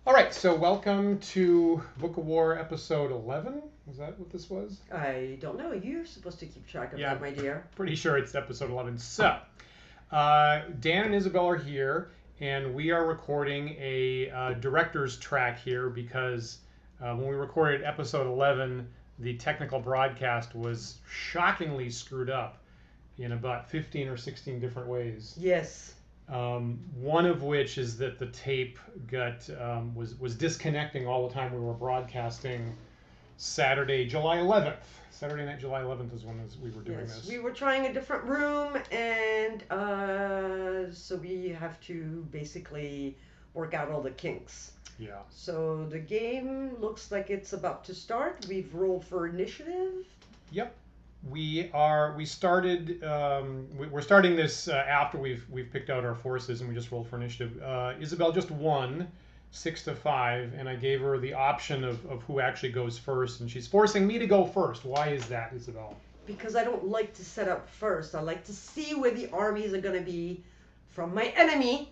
All right, so welcome to Book of War episode 11. Was that what this was? I don't know. You're supposed to keep track of that, my dear. Pretty sure it's episode 11. So, Dan and Isabelle are here, and we are recording a director's track here because when we recorded episode 11, the technical broadcast was shockingly screwed up in about 15 or 16 different ways. Yes. One of which is that the tape got was disconnecting all the time we were broadcasting Saturday, July 11th. Saturday night, July 11th is when we were doing this. We were trying a different room, and so we have to basically work out all the kinks. Yeah. So the game looks like it's about to start. We've rolled for initiative. Yep. We're starting this after we've picked out our forces and we just rolled for initiative. Isabelle just won 6-5, and I gave her the option of who actually goes first, and she's forcing me to go first. Why is that, Isabelle? Because I don't like to set up first. I like to see where the armies are going to be from my enemy,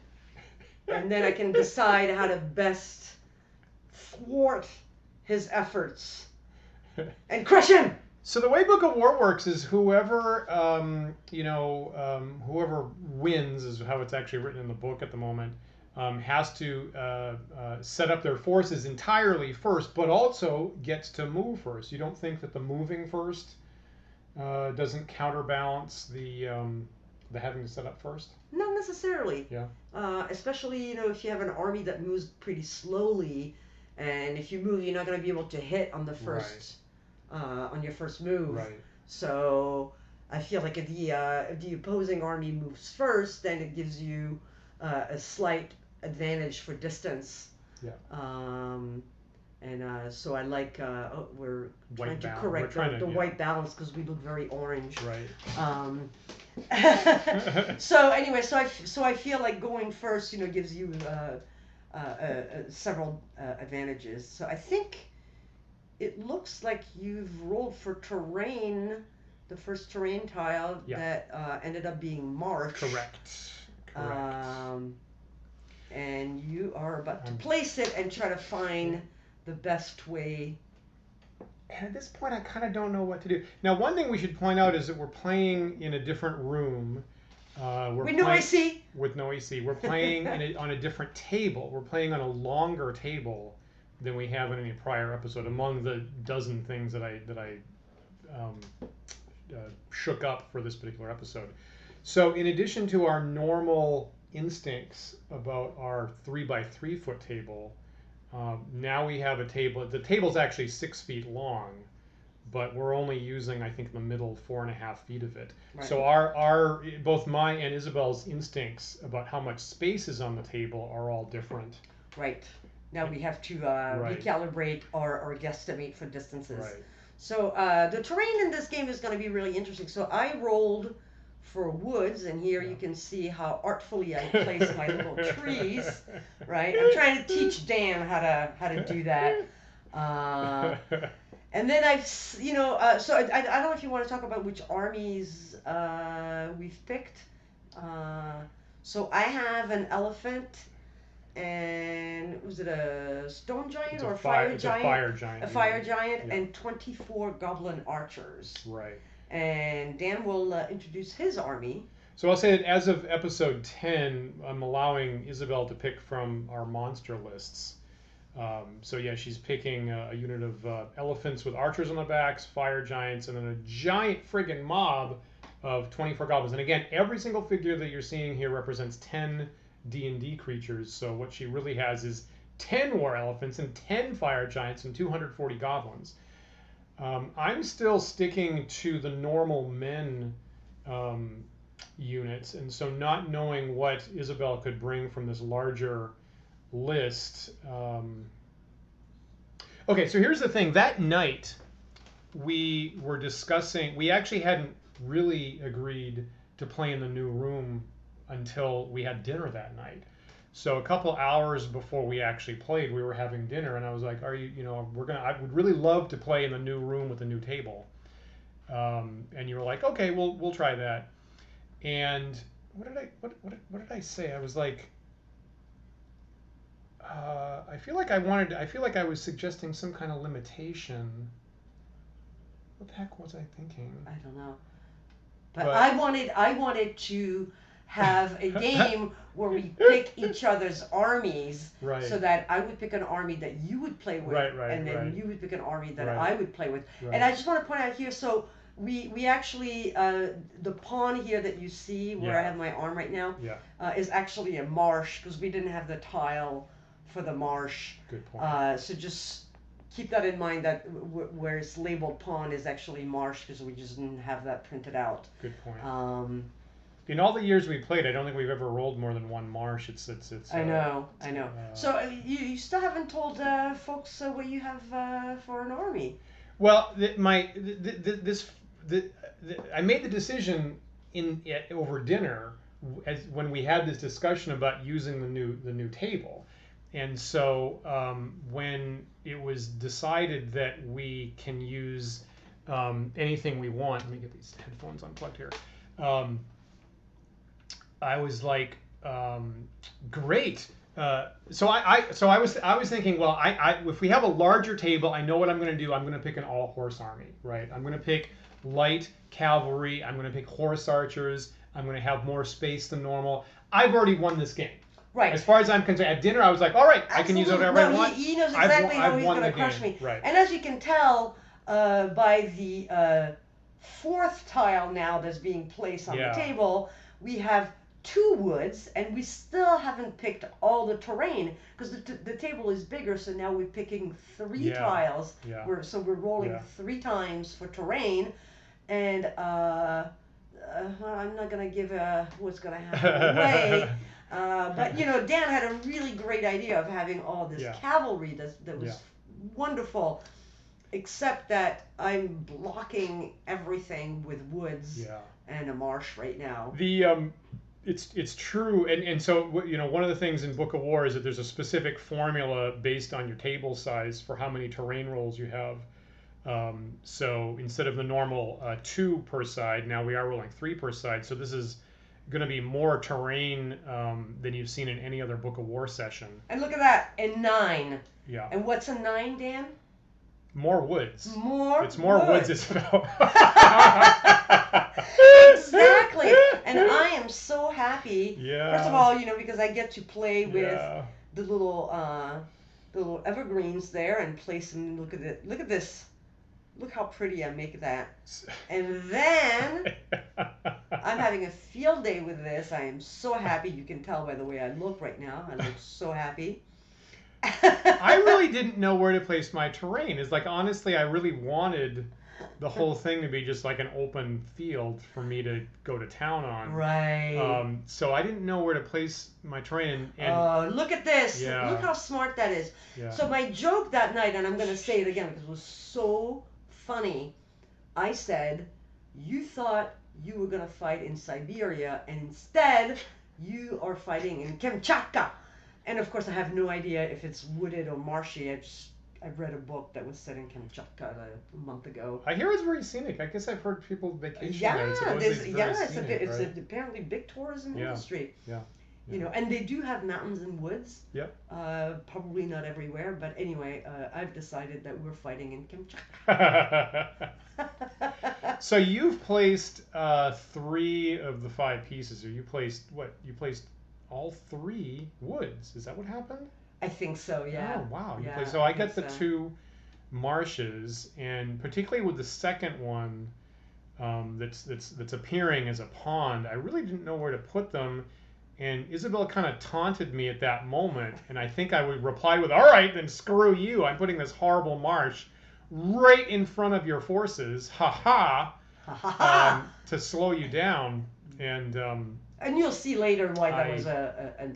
and then I can decide how to best thwart his efforts and crush him. So the way Book of War works is whoever whoever wins is how it's actually written in the book at the moment, has to set up their forces entirely first, but also gets to move first. You don't think that the moving first doesn't counterbalance the having to set up first? Not necessarily. Yeah. Especially if you have an army that moves pretty slowly, and if you move, you're not going to be able to hit on the first. Right. On your first move. Right. So I feel like if the opposing army moves first, then it gives you a slight advantage for distance. Yeah. So I like we're White trying to balance. correct the yeah. white balance because we look very orange. Right. So anyway, so I feel like going first, gives you several advantages. So I think it looks like you've rolled for terrain, the first terrain tile that ended up being marsh. Correct. And you are about to place it and try to find the best way. And at this point, I kind of don't know what to do. Now, one thing we should point out is that we're playing in a different room. With no AC. With no AC. We're playing on a different table. We're playing on a longer table than we have in any prior episode, among the dozen things that I shook up for this particular episode. So in addition to our normal instincts about our 3x3 foot table, now we have a table. The table's actually 6 feet long, but we're only using, I think, the middle 4.5 feet of it. Right. So our both my and Isabelle's instincts about how much space is on the table are all different. Right. Now we have to recalibrate or guesstimate for distances. Right. So the terrain in this game is going to be really interesting. So I rolled for woods, and here you can see how artfully I place my little trees. Right. I'm trying to teach Dan how to do that. And then so I don't know if you want to talk about which armies we've picked. So I have an elephant. And was it a stone giant or a fire giant? A fire giant. A fire giant and 24 goblin archers. Right. And Dan will introduce his army. So I'll say that as of episode 10, I'm allowing Isabelle to pick from our monster lists. So yeah, she's picking a unit of elephants with archers on the backs, fire giants, and then a giant friggin' mob of 24 goblins. And again, every single figure that you're seeing here represents 10 D&D creatures, so what she really has is 10 war elephants and 10 fire giants and 240 goblins. I'm still sticking to the normal men units, and so not knowing what Isabelle could bring from this larger list. Okay, so here's the thing. That night, we were discussing, we actually hadn't really agreed to play in the new room until we had dinner that night. So a couple hours before we actually played, we were having dinner, and I was like, I would really love to play in the new room with the new table. And you were like, okay, we'll try that. And what did I say? I was like, I feel like I was suggesting some kind of limitation. What the heck was I thinking? I don't know. But I wanted to have a game where we pick each other's armies, right. so that I would pick an army that you would play with, and then you would pick an army that I would play with. And I just want to point out here, so we actually, the pawn here that you see where I have my arm right now, is actually a marsh, because we didn't have the tile for the marsh. Good point. So just keep that in mind, that where it's labeled pawn is actually marsh, because we just didn't have that printed out. Good point. In all the years we played, I don't think we've ever rolled more than one marsh. It's. I know. So you still haven't told folks what you have for an army. Well, I made the decision over dinner when we had this discussion about using the new table, and so when it was decided that we can use anything we want. Let me get these headphones unplugged here. I was like, great. So I was thinking, well, if we have a larger table, I know what I'm going to do. I'm going to pick an all horse army, right? I'm going to pick light cavalry. I'm going to pick horse archers. I'm going to have more space than normal. I've already won this game. Right. As far as I'm concerned, at dinner I was like, all right, absolutely. I can use whatever I want. He knows exactly how he's going to crush me. Right. And as you can tell by the fourth tile now that's being placed on the table, we have 2 woods, and we still haven't picked all the terrain, because the table is bigger, so now we're picking 3 tiles. So we're rolling 3 times for terrain, and I'm not going to give what's going to happen away. But Dan had a really great idea of having all this cavalry that was wonderful, except that I'm blocking everything with woods and a marsh right now. It's true, and so one of the things in Book of War is that there's a specific formula based on your table size for how many terrain rolls you have. So instead of the normal 2 per side, now we are rolling 3 per side. So this is going to be more terrain than you've seen in any other Book of War session. And look at that, and 9. Yeah. And what's a 9, Dan? More woods. It's more woods, Isabelle. Exactly. And I am so happy. Yeah. First of all, because I get to play with the little evergreens there and place them. Look at it. Look at this. Look how pretty I make that. And then I'm having a field day with this. I am so happy. You can tell by the way I look right now. I look so happy. I really didn't know where to place my terrain. It's like, honestly, I really wanted the whole thing to be just like an open field for me to go to town on. Right. So I didn't know where to place my terrain. And look at this. Yeah. Look how smart that is. Yeah. So my joke that night, and I'm going to say it again because it was so funny, I said, you thought you were going to fight in Siberia, and instead you are fighting in Kamchatka. And of course, I have no idea if it's wooded or marshy. I've read a book that was set in Kamchatka a month ago. I hear it's very scenic. I guess I've heard people vacation there. It's apparently big tourism industry. Yeah. And they do have mountains and woods. Yep. Probably not everywhere, but anyway, I've decided that we're fighting in Kamchatka. So you've placed 3 of the 5 pieces, or you placed what? You placed all 3 woods. Is that what happened? I think so, yeah. Oh, wow. Yeah, I got the 2 marshes, and particularly with the second one that's appearing as a pond, I really didn't know where to put them. And Isabelle kind of taunted me at that moment, and I think I would reply with, all right, then screw you. I'm putting this horrible marsh right in front of your forces, to slow you down. And you'll see later why that was a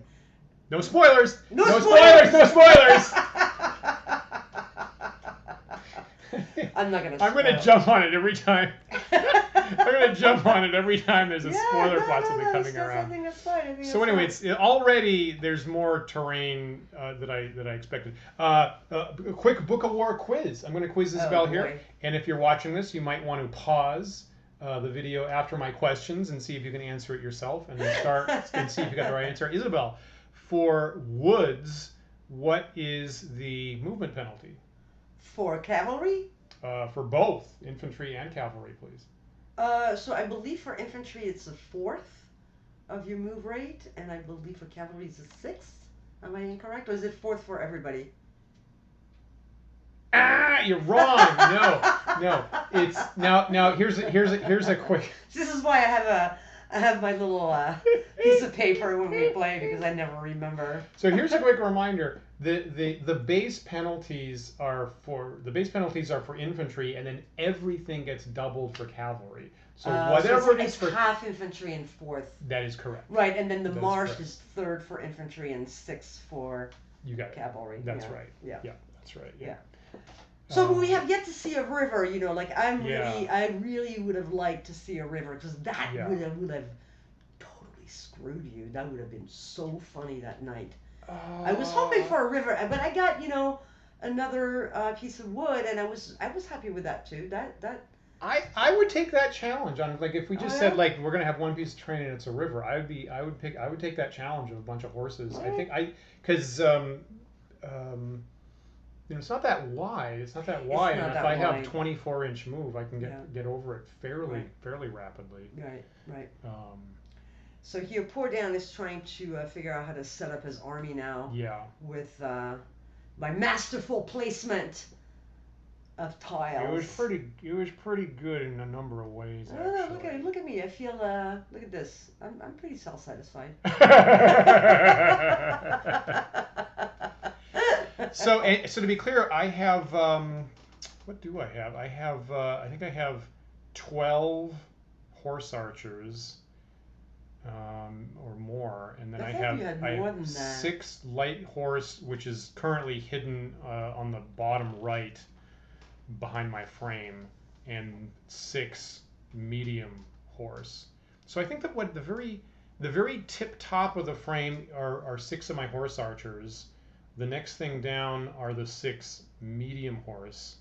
No spoilers! No spoilers! No spoilers! I'm not going to I'm going to jump on it every time. I'm going to jump on it every time there's a spoiler possibly coming around. I think that's fine. So anyway, already there's more terrain that I expected. A quick Book of War quiz. I'm going to quiz Isabelle here. And if you're watching this, you might want to pause the video after my questions and see if you can answer it yourself, and then start and see if you got the right answer. Isabelle, for woods, what is the movement penalty? For cavalry? For both infantry and cavalry, please. So I believe for infantry it's a fourth of your move rate, and I believe for cavalry it's a sixth. Am I incorrect, or is it fourth for everybody? Ah, you're wrong. No. It's now. Here's a quick. This is why I have my little piece of paper when we play, because I never remember. So here's a quick reminder. The base penalties are for infantry, and then everything gets doubled for cavalry. So whatever it's for half infantry and fourth. That is correct. Right, and then the That's marsh correct. is third for infantry and sixth for You got it. cavalry. That's yeah. right. Yeah. Yeah, that's right. Yeah. So we have yet to see a river, like I really would have liked to see a river, because that would have totally screwed you. That would have been so funny that night. I was hoping for a river, but I got another piece of wood, and I was happy with that too. I would take that challenge on, like, if we just said, yeah? like, we're gonna have one piece of terrain and it's a river. I would take that challenge of a bunch of horses. Right. I think because it's not that wide. It's not that wide, and if I have 24-inch move, I can get over it fairly rapidly. Right. Um, So here, poor Dan is trying to figure out how to set up his army now. yeah. With my masterful placement of tiles. It was pretty good in a number of ways. Actually. Look at me. I feel look at this. I'm pretty self-satisfied. So to be clear, I have what do I have? I have I think I have 12 horse archers. Or more, and then I have 6 light horse, which is currently hidden on the bottom right behind my frame, and 6 medium horse. So I think that what the very tip top of the frame are 6 of my horse archers. The next thing down are the 6 medium horse,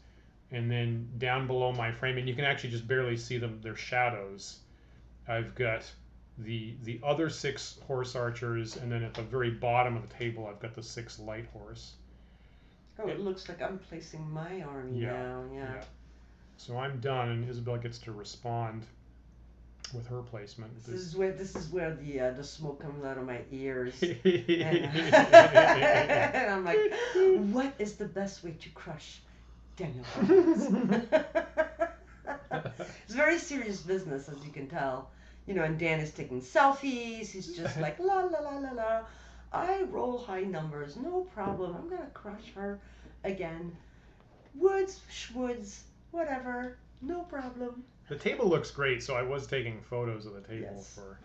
and then down below my frame, and you can actually just barely see them, they're shadows. I've got the other 6 horse archers, and then at the very bottom of the table I've got the 6 light horse. Oh, it looks like I'm placing my army now. Yeah. So I'm done, and Isabelle gets to respond with her placement. This is where the smoke comes out of my ears, and I'm like, what is the best way to crush Daniel? It's very serious business, as you can tell. And Dan is taking selfies. He's just like, la, la, la, la, la. I roll high numbers. No problem. I'm going to crush her again. Woods, schwoods, whatever. No problem. The table looks great, so I was taking photos of the table for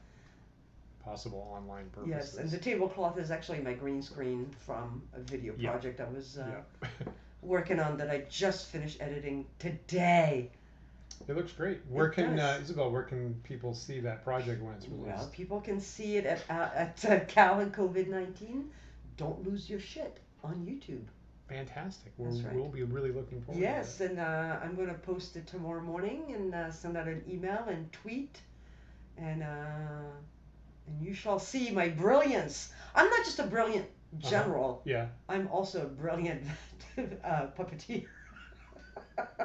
possible online purposes. Yes, and the tablecloth is actually my green screen from a video project I was working on that I just finished editing today. It looks great. Where can Isabelle? Where can people see that project when it's released? Well, people can see it at Cal and COVID-19. Don't lose your shit on YouTube. Fantastic. That's right. We'll be really looking forward. Yes, to it. and I'm going to post it tomorrow morning and send out an email and tweet, and you shall see my brilliance. I'm not just a brilliant general. Yeah. I'm also a brilliant puppeteer.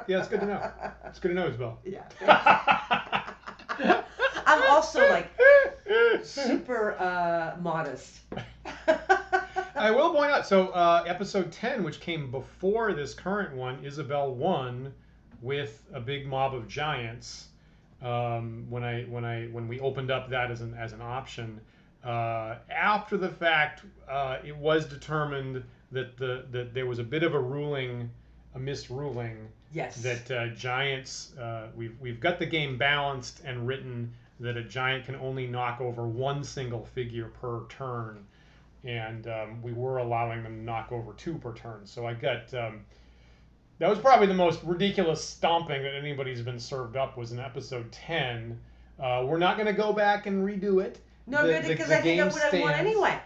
Yeah, it's good to know. It's good to know, Isabelle. Yeah. I'm also like super modest. I will point out, so episode 10, which came before this current one, Isabelle won with a big mob of giants. When we opened up that as an option, after the fact, it was determined that there was a bit of a misruling. Yes. That giants, we've got the game balanced and written that a giant can only knock over one single figure per turn, and we were allowing them to knock over 2 per turn. So I got that was probably the most ridiculous stomping that anybody's been served up, was in episode 10. We're not going to go back and redo it. No, because I think I would have won anyway.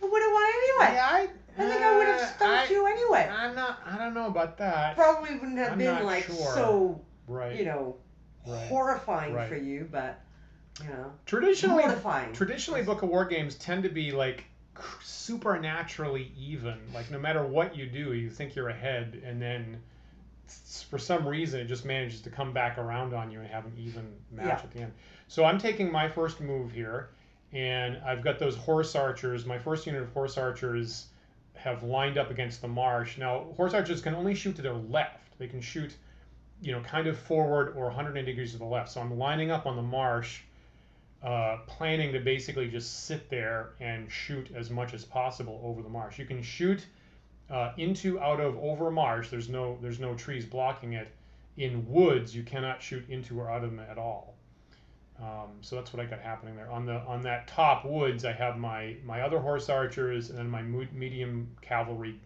I would have won anyway. Yeah, I think I would have stomped you anyway. I don't know about that. Probably wouldn't have been like sure. so, right. horrifying for you, but traditionally mortifying. Book of War games tend to be like supernaturally even. Like no matter what you do, you think you're ahead, and then for some reason it just manages to come back around on you and have an even match at the end. So I'm taking my first move here, and I've got those horse archers. My first unit of horse archers have lined up against the marsh. Now, horse archers can only shoot to their left. They can shoot, kind of forward or 180 degrees to the left. So I'm lining up on the marsh, planning to basically just sit there and shoot as much as possible over the marsh. You can shoot into, out of, over a marsh. There's no trees blocking it. In woods, you cannot shoot into or out of them at all. So that's what I got happening there. On that top woods, I have my other horse archers and then my medium cavalry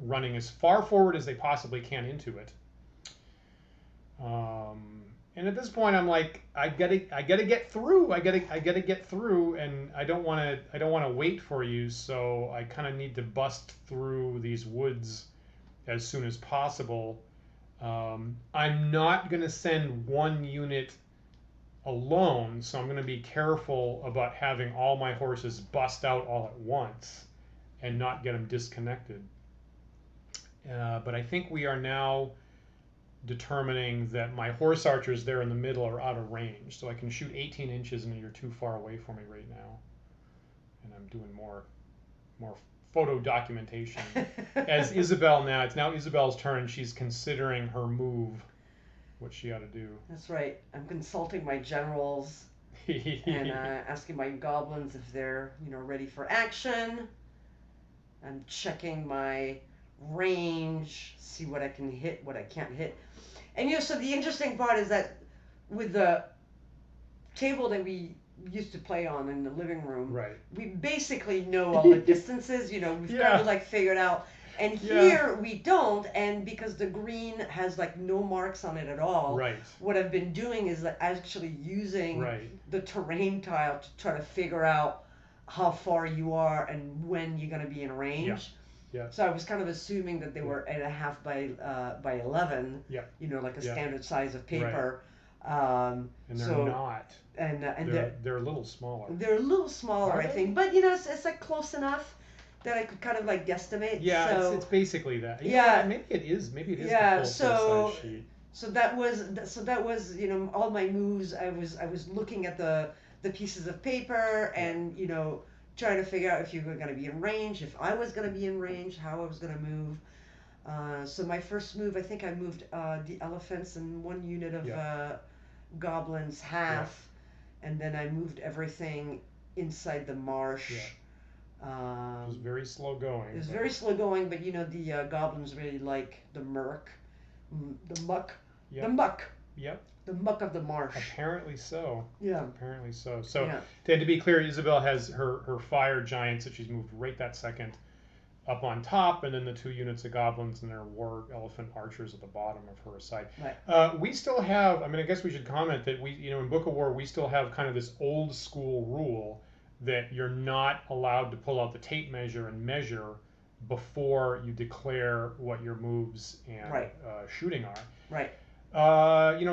running as far forward as they possibly can into it. And at this point, I'm like, I gotta get through. I gotta get through, and I don't want to wait for you. So I kind of need to bust through these woods as soon as possible. I'm not gonna send one unit alone, so I'm going to be careful about having all my horses bust out all at once and not get them disconnected. But I think we are now determining that my horse archers there in the middle are out of range, so I can shoot 18 inches and you're too far away for me right now. And I'm doing more photo documentation. As Isabelle now, it's now Isabelle's turn. She's considering her move, what she ought to do. That's right. I'm consulting my generals and asking my goblins if they're, ready for action. I'm checking my range, see what I can hit, what I can't hit. And so the interesting part is that with the table that we used to play on in the living room, right, we basically know all the distances. We've kind of like figured out. And here we don't, and because the green has like no marks on it at all, right, what I've been doing is actually using the terrain tile to try to figure out how far you are and when you're going to be in range. Yeah. So I was kind of assuming that they were 8.5 by 11, like a standard size of paper. Right. And they're not. And they're a little smaller. They're a little smaller, I think, but it's like close enough that I could kind of like guesstimate. Yeah, so, it's basically that. Maybe it is. Maybe it is. Yeah. The full size sheet. So that was all my moves. I was looking at the pieces of paper and trying to figure out if you were going to be in range, if I was going to be in range, how I was going to move. So my first move, I think I moved the elephants and one unit of goblins half, and then I moved everything inside the marsh. Yeah. It was very slow going. It was very slow going, but the goblins really like the muck. Yep. The muck of the marsh. Apparently so. Yeah. Apparently so. So, to be clear, Isabelle has her fire giants that she's moved right that second up on top, and then the 2 units of goblins and their war elephant archers at the bottom of her side. Right. We still have, I guess we should comment that we, in Book of War, we still have kind of this old school rule that you're not allowed to pull out the tape measure and measure before you declare what your moves and shooting are. Right.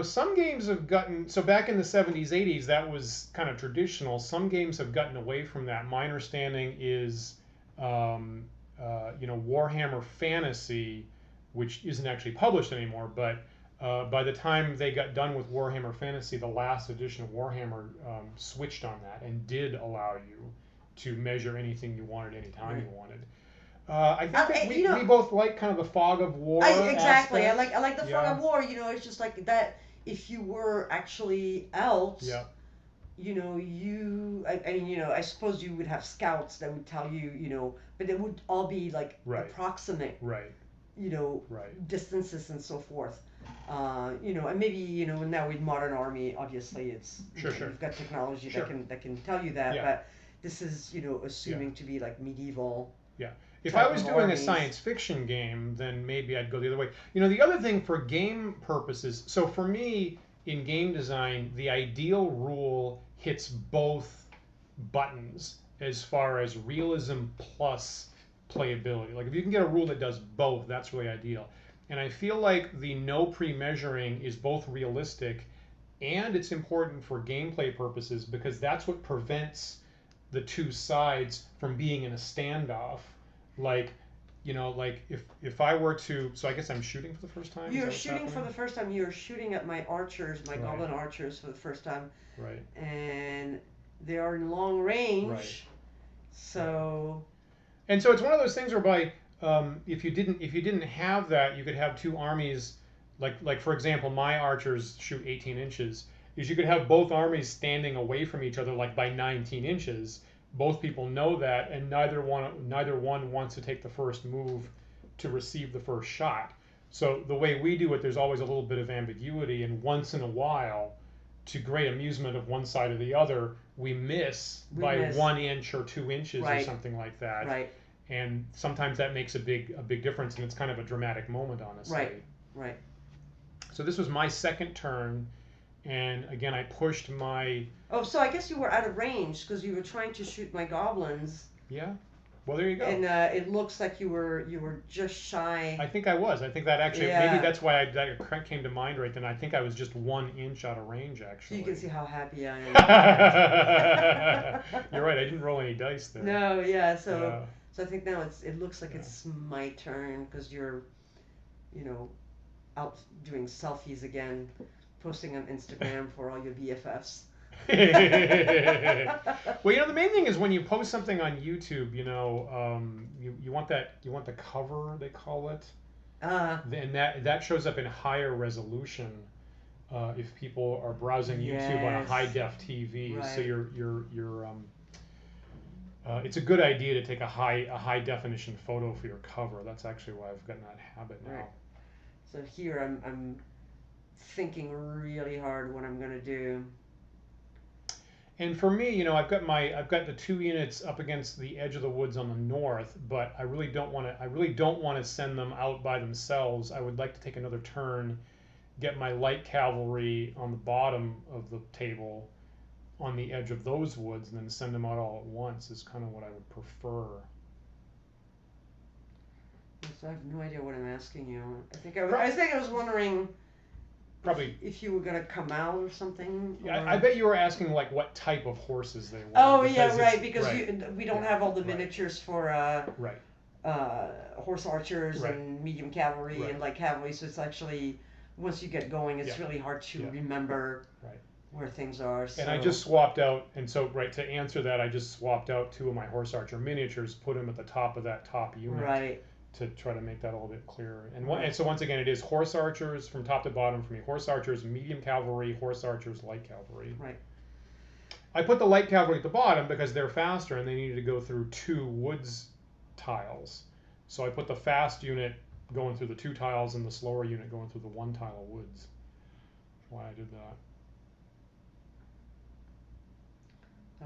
Some games have gotten, so back in the 70s, 80s, that was kind of traditional. Some games have gotten away from that. My understanding is, Warhammer Fantasy, which isn't actually published anymore, but by the time they got done with Warhammer Fantasy, the last edition of Warhammer switched on that and did allow you to measure anything you wanted anytime you wanted. I think that we both like kind of the fog of war. Exactly. Aspect. I like the fog of war. It's just like that. If you were actually out, I suppose you would have scouts that would tell you, but it would all be like approximate, distances and so forth. And maybe now with modern army, obviously it's you've got technology that can tell you that, but this is assuming to be like medieval. Yeah. If I was doing a science fiction game, then maybe I'd go the other way. The other thing for game purposes, so for me in game design, the ideal rule hits both buttons as far as realism plus playability. Like if you can get a rule that does both, that's really ideal. And I feel like the no pre-measuring is both realistic and it's important for gameplay purposes because that's what prevents the two sides from being in a standoff. Like, like if I were to, so I guess I'm shooting for the first time. You're shooting for the first time. You're shooting at my archers, my goblin archers, for the first time. Right. And they are in long range. Right. So. And so it's one of those things whereby if you didn't have that, you could have two armies. Like for example, my archers shoot 18 inches. Is you could have both armies standing away from each other like by 19 inches. Both people know that, and neither one wants to take the first move to receive the first shot. So the way we do it, there's always a little bit of ambiguity, and once in a while, to great amusement of one side or the other, we miss by 1 inch or 2 inches or something like that. Right. And sometimes that makes a big difference, and it's kind of a dramatic moment, honestly. Right. So this was my second turn, and again I pushed my. Oh, so I guess you were out of range because you were trying to shoot my goblins. Yeah. Well, there you go. And it looks like you were just shy. I think I was. I think that actually maybe that's why that came to mind right then. I think I was just 1 inch out of range actually. You can see how happy I am. You're right. I didn't roll any dice there. No. Yeah. So I think now it looks like it's my turn because you're, out doing selfies again, posting on Instagram for all your BFFs. Well, the main thing is when you post something on YouTube, you want the cover, they call it, and that shows up in higher resolution if people are browsing YouTube on a high def TV. Right. So you're it's a good idea to take a high definition photo for your cover. That's actually why I've gotten that habit now. Right. So here I'm thinking really hard what I'm gonna do. And for me, I've got the 2 units up against the edge of the woods on the north, but I really don't want to send them out by themselves. I would like to take another turn, get my light cavalry on the bottom of the table, on the edge of those woods, and then send them out all at once. Is kind of what I would prefer. So I have no idea what I'm asking you. I was wondering. Probably if you were gonna come out or something. Or... I bet you were asking like what type of horses they were. Oh yeah, right. Because we don't have all the miniatures for horse archers and medium cavalry and light cavalry. So it's actually once you get going, it's really hard to remember where things are. So. And I just swapped out. And so to answer that, I just swapped out 2 of my horse archer miniatures, put them at the top of that top unit. Right. To try to make that a little bit clearer. And so once again, it is horse archers from top to bottom for me. Horse archers, medium cavalry, horse archers, light cavalry. Right. I put the light cavalry at the bottom because they're faster and they needed to go through 2 woods tiles. So I put the fast unit going through the 2 tiles and the slower unit going through the 1 tile of woods. That's why I did that.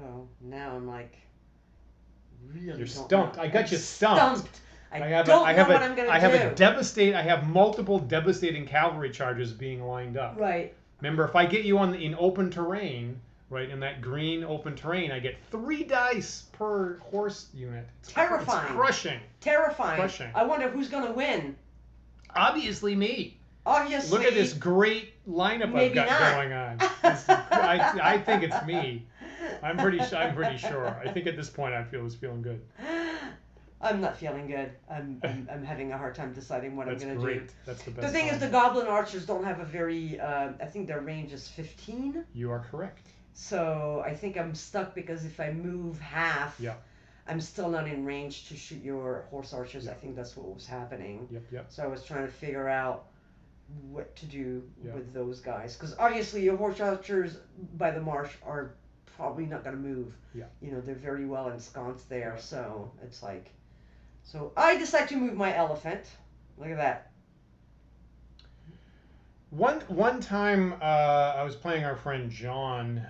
Oh, now I'm like really. You're stumped. I got you stumped. I don't know what I'm going to do. I have multiple devastating cavalry charges being lined up. Right. Remember, if I get you in open terrain, right, in that green open terrain, I get 3 dice per horse unit. Terrifying. It's crushing. Terrifying. Crushing. I wonder who's going to win. Obviously me. Obviously. Look at this great lineup I've got going on. I think it's me. I'm pretty sure. I think at this point I was feeling good. I'm not feeling good. I'm having a hard time deciding what I'm going to do. That's the best. The thing is, the goblin archers don't have a very. I think their range is 15. You are correct. So I think I'm stuck because if I move half, I'm still not in range to shoot your horse archers. I think that's what was happening. Yep. So I was trying to figure out what to do with those guys because obviously your horse archers by the marsh are probably not going to move. Yeah. They're very well ensconced there. Right. So it's like. So I decide to move my elephant. Look at that. One time I was playing our friend John,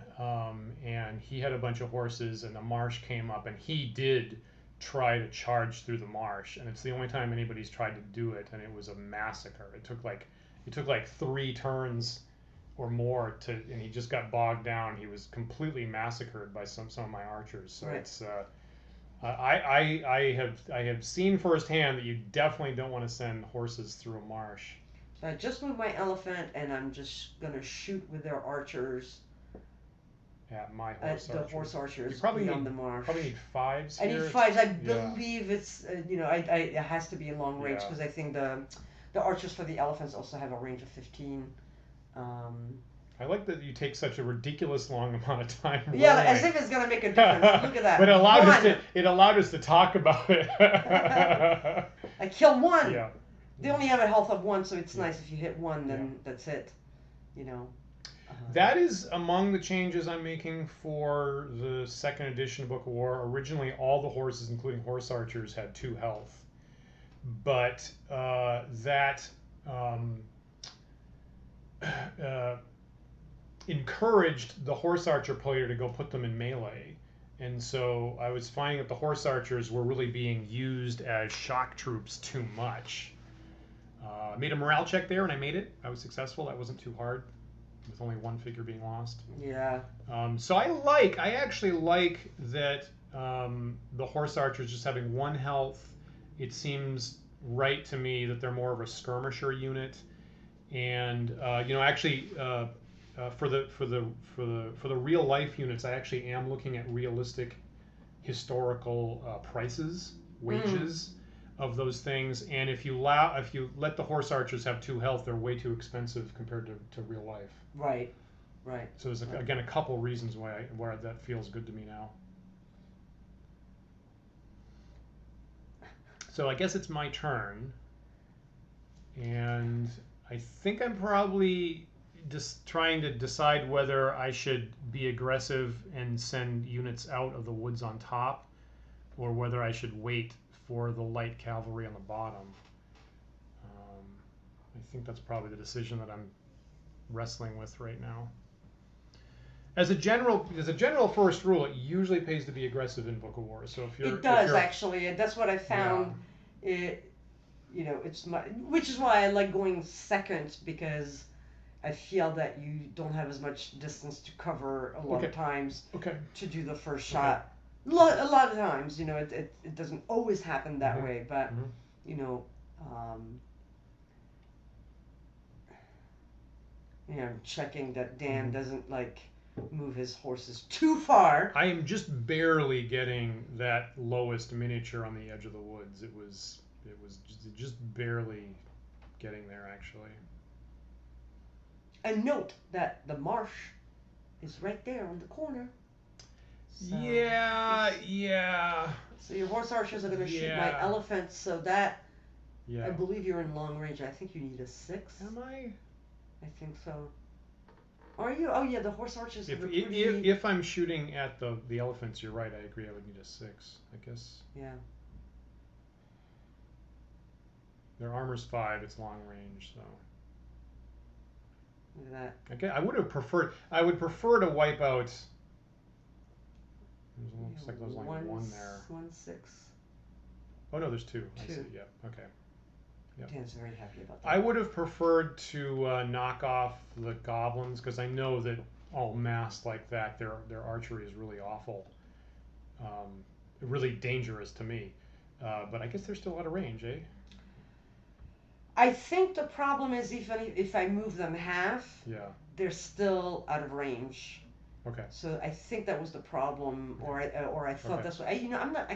and he had a bunch of horses, and the marsh came up, and he did try to charge through the marsh, and it's the only time anybody's tried to do it, and it was a massacre. It took like 3 turns or more and he just got bogged down. He was completely massacred by some of my archers. So it's. I have seen firsthand that you definitely don't want to send horses through a marsh. So I just moved my elephant, and I'm just gonna shoot with their archers at my At horse the archer. horse archers You probably beyond need, the marsh. probably need 5s I here. need 5s. I Yeah. believe it's it has to be a long range Yeah. because I think the archers for the elephants also have a range of 15. I like that you take such a ridiculous long amount of time. Yeah, rolling. as if it's gonna make a difference. Look at that. But One. it allowed us to talk about it. I kill one. Yeah. They only have a health of 1, so it's nice if you hit 1, then that's it. You know. That is among the changes I'm making for the second edition of Book of War. Originally, all the horses, including horse archers, had 2 health, but that encouraged the horse archer player to go put them in melee. And so I was finding that the horse archers were really being used as shock troops too much. I made a morale check there, and I made it. I was successful. That wasn't too hard, with only 1 figure being lost. Yeah. So I actually like that the horse archers just having 1 health. It seems right to me that they're more of a skirmisher unit, and actually for the real life units, I actually am looking at realistic historical prices, wages of those things, and if you let the horse archers have 2 health, they're way too expensive compared to real life. Right. So there's again a couple reasons why that feels good to me now. So I guess it's my turn, and I think I'm probably just trying to decide whether I should be aggressive and send units out of the woods on top, or whether I should wait for the light cavalry on the bottom. I think that's probably the decision that I'm wrestling with right now. As a general first rule, it usually pays to be aggressive in Book of War. So if you're, it does actually. That's what I found. Yeah. It's which is why I like going second, because I feel that you don't have as much distance to cover a lot of times to do the first shot. A lot of times, it doesn't always happen that way, but I'm checking that Dan doesn't move his horses too far. I am just barely getting that lowest miniature on the edge of the woods. It was just barely getting there, actually. And note that the marsh is right there on the corner. So yeah. So your horse archers are going to shoot my elephants, so that, I believe you're in long range. I think you need a 6. Am I? I think so. Are you? Oh yeah, the horse archers are pretty... If I'm shooting at the elephants, you're right. I agree. I would need a 6, I guess. Yeah. Their armor's 5. It's long range, so. Look at that. Okay, I would prefer to wipe out. Looks like there's only 1 there. 1, 6. Oh no, there's 2. 2. I see. Yeah. Okay. Yep. Dan's very happy about that. I would have preferred to knock off the goblins, because I know that all massed like that, their archery is really awful, really dangerous to me. But I guess they're still out of range, eh? I think the problem is if I move them half, they're still out of range. Okay. So I think that was the problem, or I thought that's what I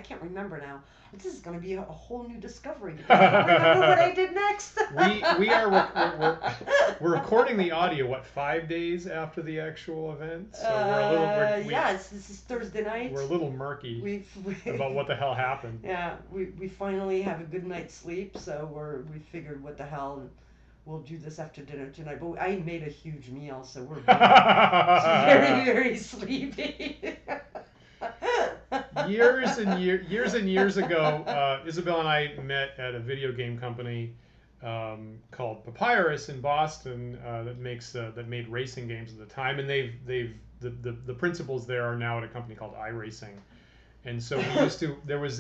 can't remember now. This is going to be a whole new discovery. I don't remember what I did next. we're recording the audio 5 days after the actual event, so this is Thursday night. We're a little murky about what the hell happened. Yeah, we finally have a good night's sleep, so we figured what the hell. We'll do this after dinner tonight, but I made a huge meal, so we're very, very sleepy. Years and years ago, Isabelle and I met at a video game company called Papyrus in Boston that made racing games at the time, and the principals there are now at a company called iRacing, and so we used to. There was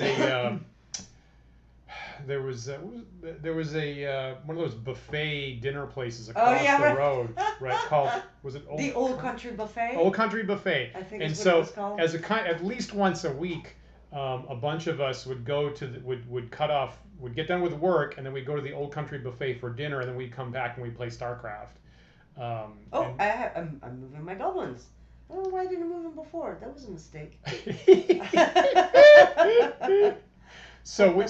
one of those buffet dinner places across the road, right? Called the Old Country Buffet? Old Country Buffet. I think it's what it was called. At least once a week, a bunch of us would go to would get done with work, and then we'd go to the Old Country Buffet for dinner, and then we'd come back and we'd play StarCraft. I'm moving my goblins. Oh, why didn't I move him before? That was a mistake. So we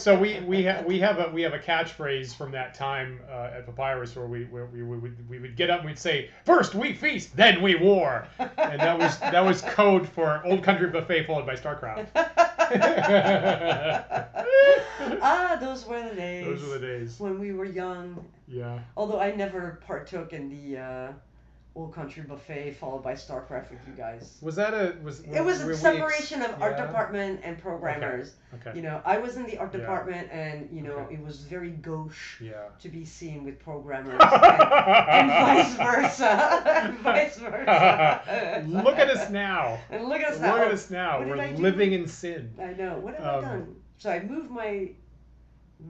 have a catchphrase from that time at Papyrus where we would get up and we'd say, "First we feast, then we war," and that was code for Old Country Buffet followed by StarCraft. Those were the days. Those were the days when we were young. Yeah. Although I never partook in the Old Country Buffet followed by StarCraft with you guys. Was that It was a separation of art department and programmers. Okay. You know, I was in the art department, and you know, it was very gauche Yeah. to be seen with programmers, and vice versa. And vice versa. Look at us now. And look at us now. Look at us now. What did We're I do? living in sin. I know. What have I done? So I moved my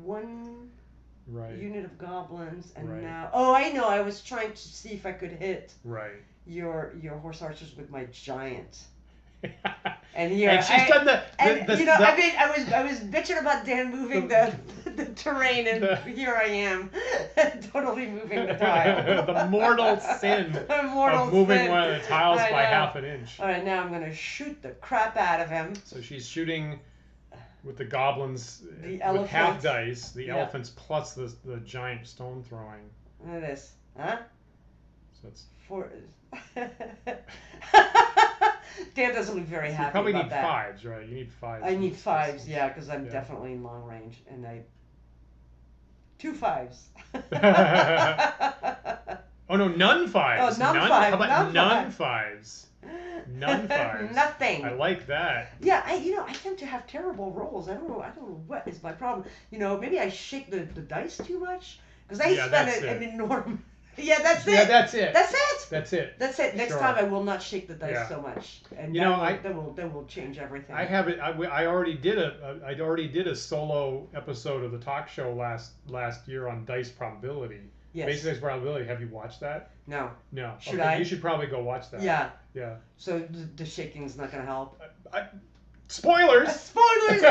one unit of goblins, and now. Oh, I know. I was trying to see if I could hit your horse archers with my giant. And here, and she's done the you know, I was bitching about Dan moving the terrain, and here I am, totally moving the tile. The mortal sin of moving one of the tiles by half an inch. All right, now I'm gonna shoot the crap out of him. So she's shooting with the goblins with half dice, the elephants plus the giant stone throwing. Look at this, huh? So it's 4. Dan doesn't look very happy. You probably about need that. fives, right? You need fives. I need fives, yeah, because I'm definitely in long range, and I 2 5s. Oh no, none fives. Oh, none fives. How about none fives? None fives. Nothing. I like that. Yeah, I tend to have terrible rolls. I don't know what is my problem. You know, maybe I shake the dice too much because I spend an enormous. Yeah, that's it. Yeah, that's it. That's it. That's it. That's it. Next time I will not shake the dice so much, and that will change everything. I have it. I already did a solo episode of the talk show last year on dice probability. Yes. Basic dice probability. Have you watched that? No. No. Should I? You should probably go watch that. Yeah. Yeah. So the shaking's not going to help. Spoilers. Spoilers.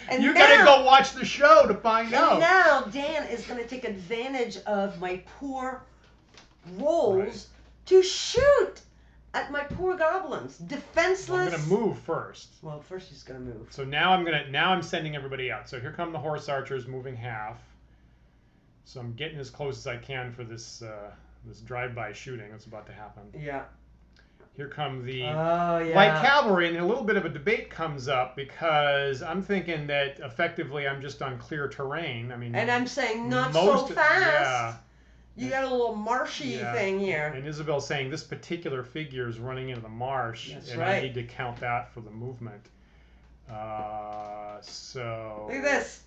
And you gotta go watch the show to find out. And now Dan is gonna take advantage of my poor rolls to shoot at my poor goblins, defenseless. Well, I'm gonna move first. Well, first he's gonna move. So now I'm sending everybody out. So here come the horse archers moving half. So I'm getting as close as I can for this drive-by shooting that's about to happen. Yeah. Here come the light cavalry, and a little bit of a debate comes up because I'm thinking that effectively I'm just on clear terrain. I mean, and I'm saying not so fast. You got a little marshy thing here. And Isabelle's saying this particular figure is running into the marsh, I need to count that for the movement. So look at this.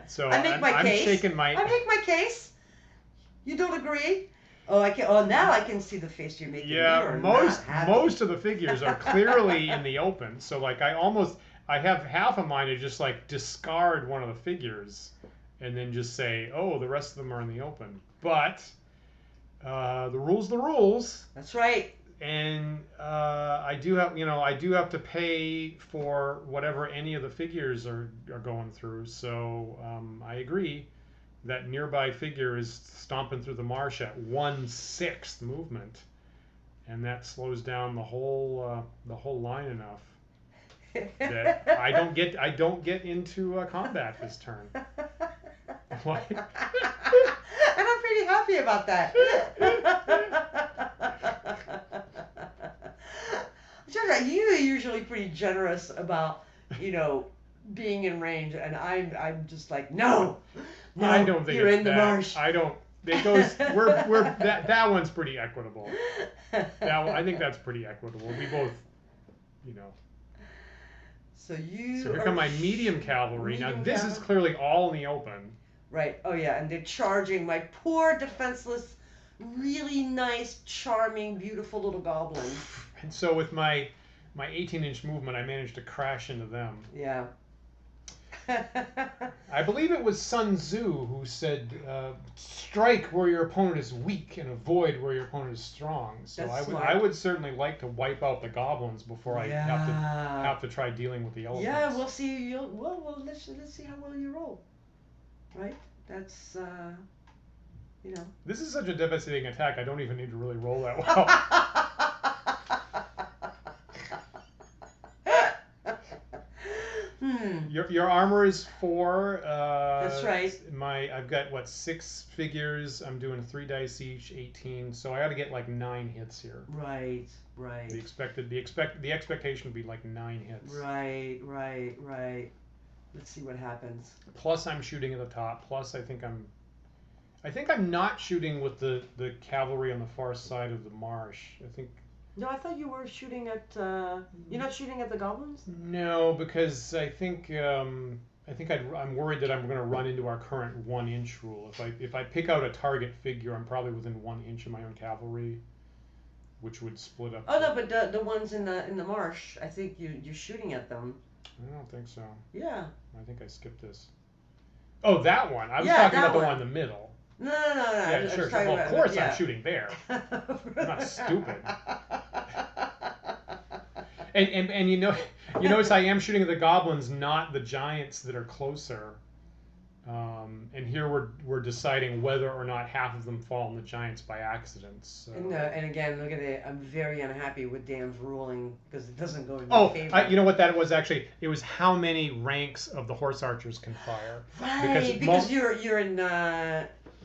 So I make my case. Shaking my. I make my case. You don't agree? Oh, I can. Oh, now I can see the face you're making. Yeah, most of the figures are clearly in the open. So like I have half of mine to just like discard one of the figures, and then just say, oh, the rest of them are in the open. But the rules. That's right. And I do have to pay for whatever any of the figures are going through. So I agree. That nearby figure is stomping through the marsh at 1/6 movement, and that slows down the whole line enough that I don't get into combat this turn. What? And I'm pretty happy about that. You're usually pretty generous about being in range, and I'm just like no. I don't think you're in the marsh. I don't. It goes. That one's pretty equitable. I think that's pretty equitable. We both, So you. So here come my medium cavalry. Now this is clearly all in the open. Right. Oh yeah, and they're charging my poor defenseless, really nice, charming, beautiful little goblins. And so with my 18-inch movement, I managed to crash into them. Yeah. I believe it was Sun Tzu who said, strike where your opponent is weak and avoid where your opponent is strong. So I would certainly like to wipe out the goblins before I have to try dealing with the elephants. Yeah, we'll see. Let's see how well you roll. Right? That's you know. This is such a devastating attack. I don't even need to really roll that well. Your armor is 4. That's right. I've got what, 6 figures. I'm doing 3 dice each, 18. So I ought to get like 9 hits here. Right. The expectation would be like 9 hits. Right. Let's see what happens. Plus I'm shooting at the top. Plus I think I'm not shooting with the cavalry on the far side of the marsh. I think. No, I thought you were shooting at. You're not shooting at the goblins? No, because I think I'm worried that I'm going to run into our current 1-inch rule. If I pick out a target figure, I'm probably within 1 inch of my own cavalry, which would split up. Oh no, but the ones in the marsh, I think you're shooting at them. I don't think so. Yeah. I think I skipped this. Oh, that one. I was talking about the one in the middle. No. Yeah, sure. Well, of course I'm shooting there. I'm not stupid. And you notice I am shooting at the goblins, not the giants that are closer. And here we're deciding whether or not half of them fall on the giants by accident. So. And again, look at it. I'm very unhappy with Dan's ruling because it doesn't go in my favor. You know what that was actually? It was how many ranks of the horse archers can fire. Right, because you're in.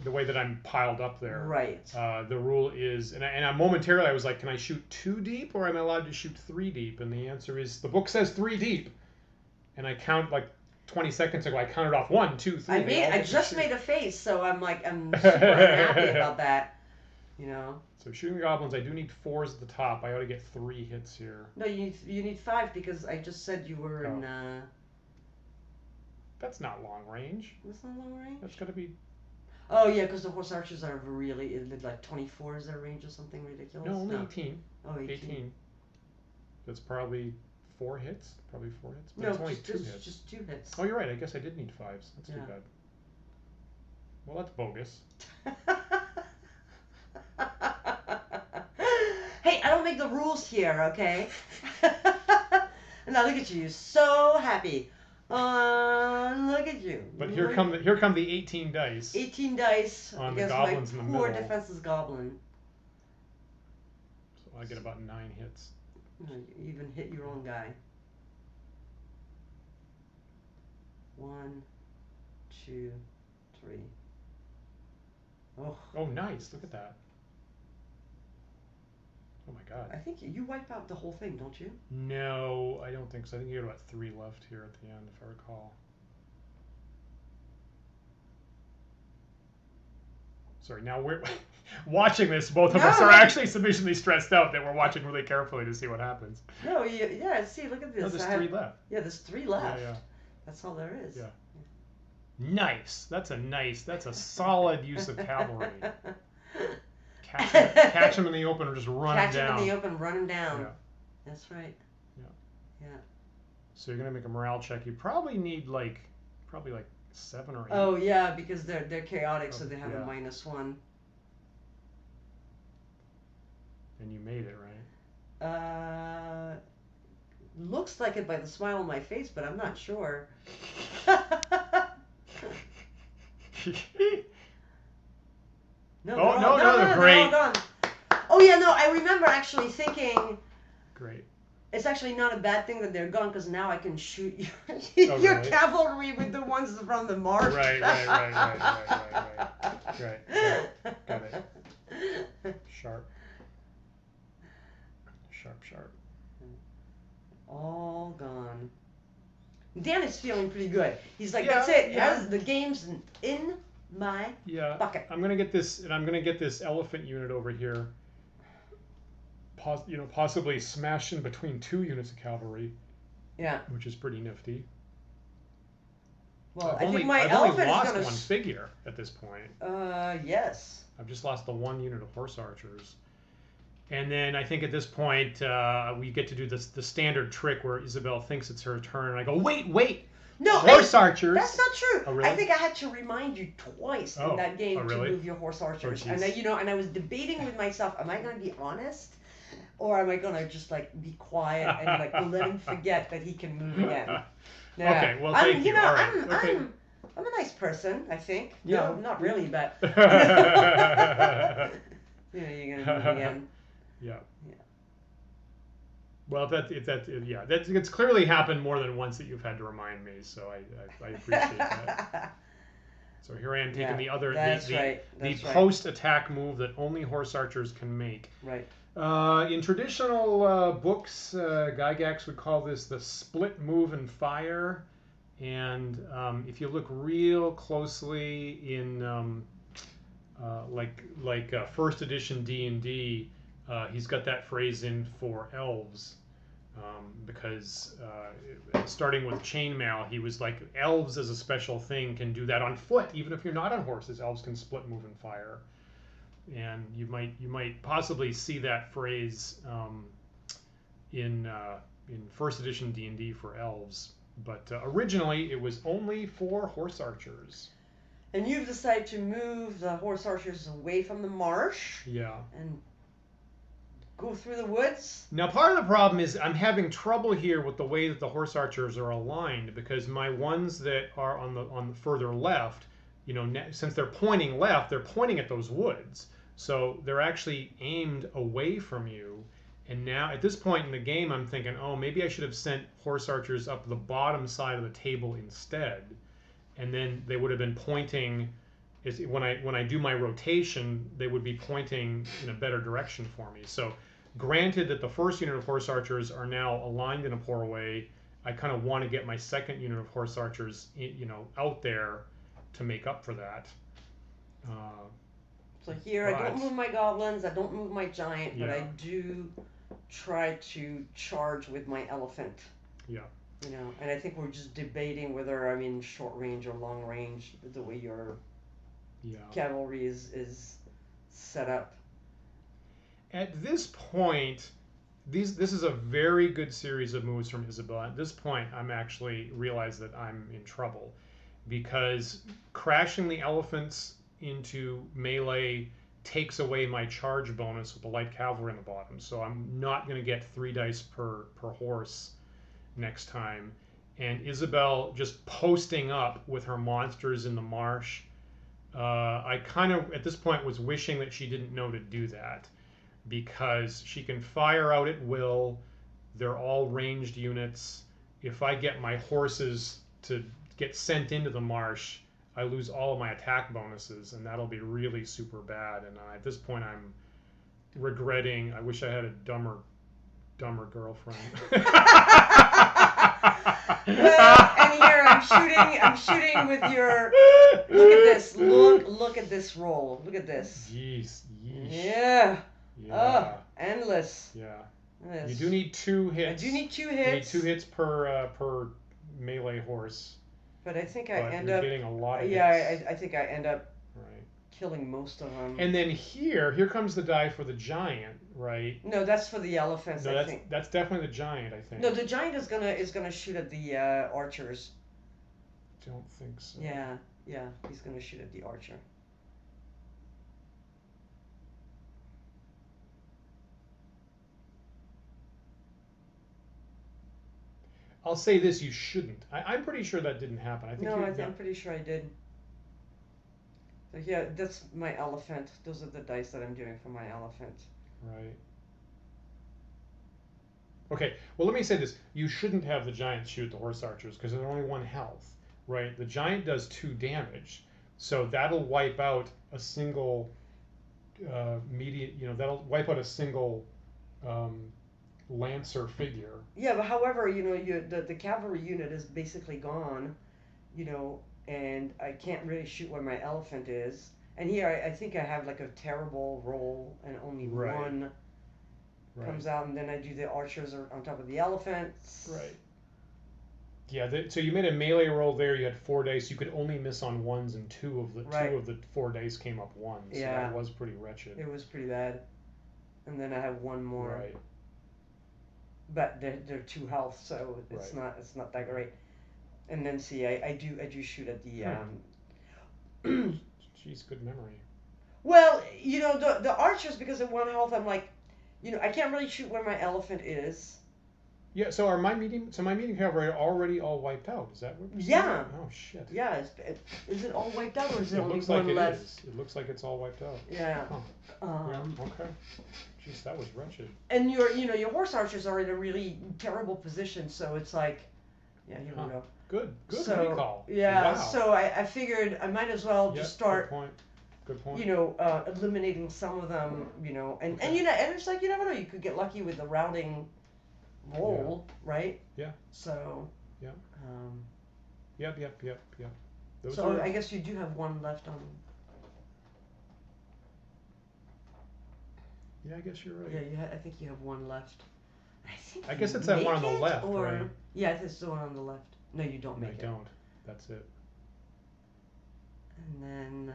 The way that I'm piled up there. Right. The rule is, and I momentarily I was like, can I shoot 2 deep or am I allowed to shoot 3 deep? And the answer is, the book says 3 deep. And I count like 20 seconds ago, I counted off 1, 2, 3. I just made a face, so I'm super unhappy about that. You know. So shooting the goblins, I do need 4s at the top. I ought to get 3 hits here. No, you need 5 because I just said you were in. That's not long range. That's not long range. That's got to be. Oh yeah, because the horse archers are really like 24 is their range or something ridiculous. No, only 18. Oh, 18. That's probably 4 hits. Probably 4 hits. But No, it's only 2 hits. Just 2 hits. Oh, you're right. I guess I did need 5s. That's too bad. Well, that's bogus. Hey, I don't make the rules here, okay? Now look at you, you're so happy. Look at you. But here come the 18 dice. 18 dice on the against goblins my in the poor middle. defenseless goblin. So I get about 9 hits. You even hit your own guy. 1, 2, 3. Oh, nice! Look at that. Oh my god. I think you wipe out the whole thing, don't you? No, I don't think so. I think you got about 3 left here at the end, if I recall. Sorry, now we're watching this. Both of us are actually sufficiently stressed out that we're watching really carefully to see what happens. No, yeah. See, look at this. No, there's 3 left. Yeah, there's 3 left. Yeah. That's all there is. Yeah. Nice. That's a solid use of cavalry. Catch them in the open or just run them down. Catch them in the open, run them down. Yeah. That's right. Yeah. So you're gonna make a morale check. You probably need like 7 or 8. Oh yeah, because they're chaotic, so they have a -1. And you made it, right? Looks like it by the smile on my face, but I'm not sure. No, great. Oh yeah, no, I remember actually thinking. Great. It's actually not a bad thing that they're gone because now I can shoot your cavalry with the ones from the marsh. Right. Got it. Sharp. All gone. Dan is feeling pretty good. He's like, that's it. Yeah. The game's in my bucket. I'm gonna get this, and I'm gonna get this elephant unit over here. Possibly smashed in between 2 units of cavalry. Yeah. Which is pretty nifty. Well, I've only lost 1 figure at this point. Yes. I've just lost the 1 unit of horse archers. And then I think at this point we get to do the standard trick where Isabelle thinks it's her turn, and I go, wait! No, horse archers. That's not true. Oh, really? I think I had to remind you twice in that game to move your horse archers, and and I was debating with myself: am I going to be honest, or am I going to just like be quiet and like let him forget that he can move again? Okay, well, thank you. All right. I'm a nice person, I think. Yeah. No, not really, but you're gonna move again. Yeah. Yeah. Well, it's clearly happened more than once that you've had to remind me, so I appreciate that. So here I am taking the other the post-attack move that only horse archers can make. Right. In traditional books, Gygax would call this the split move and fire. And if you look real closely in first edition D&D, he's got that phrase in for elves. Because starting with chainmail, he was like, elves as a special thing can do that on foot, even if you're not on horses. Elves can split move and fire, and you might possibly see that phrase in first edition D&D for elves. But originally, it was only for horse archers. And you've decided to move the horse archers away from the marsh. Yeah. And go through the woods? Now, part of the problem is I'm having trouble here with the way that the horse archers are aligned, because my ones that are on the further left, since they're pointing left, they're pointing at those woods. So they're actually aimed away from you. And now, at this point in the game, I'm thinking, oh, maybe I should have sent horse archers up the bottom side of the table instead. And then they would have been pointing, when I do my rotation, they would be pointing in a better direction for me. So granted that the first unit of horse archers are now aligned in a poor way, I kind of want to get my second unit of horse archers, out there to make up for that. So here, I don't move my goblins, I don't move my giant, but I do try to charge with my elephant. Yeah. And I think we're just debating whether I'm in short range or long range, the way your cavalry is set up. At this point, this is a very good series of moves from Isabelle. At this point, I'm actually realized that I'm in trouble, because crashing the elephants into melee takes away my charge bonus with the light cavalry in the bottom. So I'm not going to get 3 dice per horse next time. And Isabelle just posting up with her monsters in the marsh. I kind of, at this point, was wishing that she didn't know to do that, because she can fire out at will. They're all ranged units. If I get my horses to get sent into the marsh, I lose all of my attack bonuses, and that'll be really super bad. And at this point, I'm regretting. I wish I had a dumber girlfriend. Well, and here I'm shooting with your. Look at this. Look at this roll. Look at this. Yeesh. Yeah. Oh, endless. Yeah. This. You do need 2 hits. I do need 2 hits. You need 2 hits per melee horse. But I think I end you're up getting a lot of hits. Yeah, I think I end up killing most of them. And then here comes the die for the giant, right? No, that's for the elephants. No, I think that's definitely the giant, I think. No, the giant is gonna shoot at the archers. Don't think so. Yeah, he's gonna shoot at the archer. I'll say this: you shouldn't. I'm pretty sure that didn't happen. I'm pretty sure I did. So yeah, that's my elephant. Those are the dice that I'm doing for my elephant. Right. Okay. Well, let me say this: you shouldn't have the giant shoot the horse archers, because they're only 1 health. Right. The giant does 2 damage, so that'll wipe out a single that'll wipe out a single lancer figure. Yeah, but however, the cavalry unit is basically gone, and I can't really shoot where my elephant is. And here I think I have like a terrible roll, and only one comes out, and then I do the archers on top of the elephants. Right. Yeah, so you made a melee roll there. You had 4 dice. You could only miss on 1s, and 2 of the 4 dice came up 1s. So that was pretty wretched. It was pretty bad. And then I have 1 more. Right. But they're 2 health, so it's not that great. And then see, I do shoot at the. Jeez, good memory. Well, the archers, because of 1 health, I'm like, I can't really shoot where my elephant is. Yeah. So my medium cavalry are already all wiped out. Is that what? Yeah. Oh shit. Yeah. Is it all wiped out, or is there It only looks like one it left? is. It looks like it's all wiped out. Yeah. Huh. Okay. Jeez, that was wretched. And your horse archers are in a really terrible position, so it's like, yeah, here we go. Good So, recall. yeah, Wow. so I figured I might as well just start, Good point. eliminating some of them, and it's like, you never know, you could get lucky with the routing roll, right? Yeah. So. Yeah. Yep. Those So I guess you do have one left on. Yeah, I guess you're right. Yeah, I think you have one left. I guess it's that one on the left, or, right? Yeah, it's the one on the left. No, you don't make it. I don't. That's it. And then.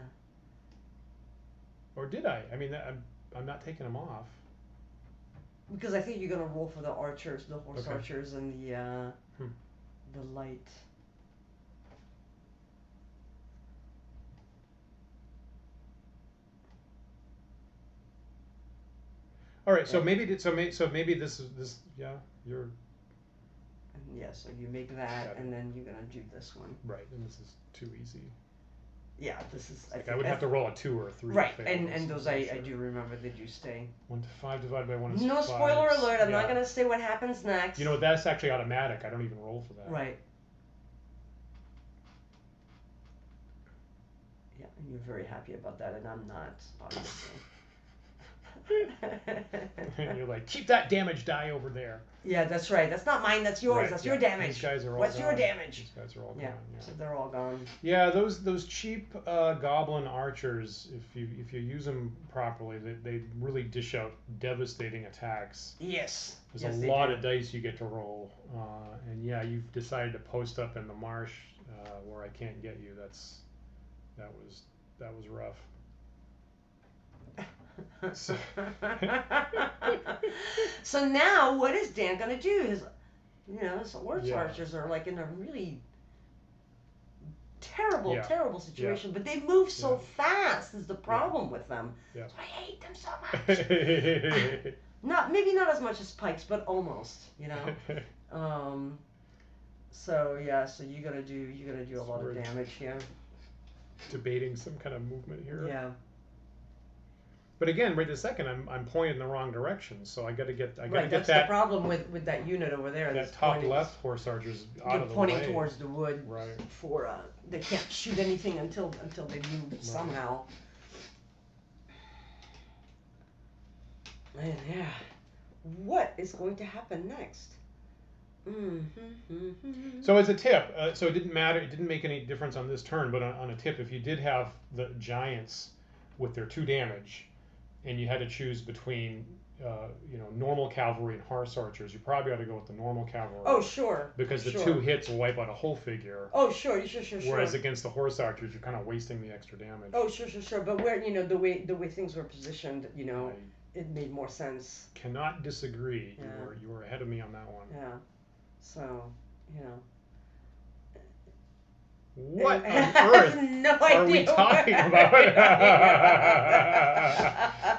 Or did I? I mean, I'm not taking them off. Because I think you're gonna roll for the archers, the horse archers, and the light. All right, so maybe this is yeah, you're. And yeah, so you make that, and then you're gonna do this one. Right, and this is too easy. Yeah, this is. I would have to roll a 2 or a 3. Right, and those I do remember they do stay. 1 to 5 divided by 1 is no 5. spoiler alert! I'm not gonna say what happens next. You know, that's actually automatic. I don't even roll for that. Right. Yeah, and you're very happy about that, and I'm not, obviously. And you're like, keep that damage die over there. Yeah, that's right. That's not mine. That's yours. Right, that's your damage. These guys are all What's gone. your damage? These guys are all Yeah, gone. Yeah. so they're all gone. Yeah, those cheap goblin archers, if you use them properly, they really dish out devastating attacks. Yes. There's a lot of dice you get to roll, and yeah, you've decided to post up in the marsh where I can't get you. That was rough. So. So now, what is Dan gonna do? His horse archers are like in a really terrible situation, but they move so fast. Is the problem with them? Yeah. So I hate them so much. Maybe not as much as pikes, but almost. So you're gonna do a lot of damage here. Debating some kind of movement here. Yeah. But again, right this second, I'm pointed in the wrong direction, so I got to get That's that. The problem with that unit over there. That top left horse archers out of the way. Pointing towards the wood. Right. For they can't shoot anything until they move somehow. And yeah, what is going to happen next? So as a tip, so it didn't matter. It didn't make any difference on this turn, but on a tip, if you did have the giants with their 2 damage, and you had to choose between normal cavalry and horse archers, you probably ought to go with the normal cavalry. Oh sure. Because the 2 hits will wipe out a whole figure. Oh sure. Whereas against the horse archers, you're kind of wasting the extra damage. Oh sure. But where the way things were positioned, it made more sense. Cannot disagree. Yeah. You were ahead of me on that one. Yeah. So What on earth are we talking about?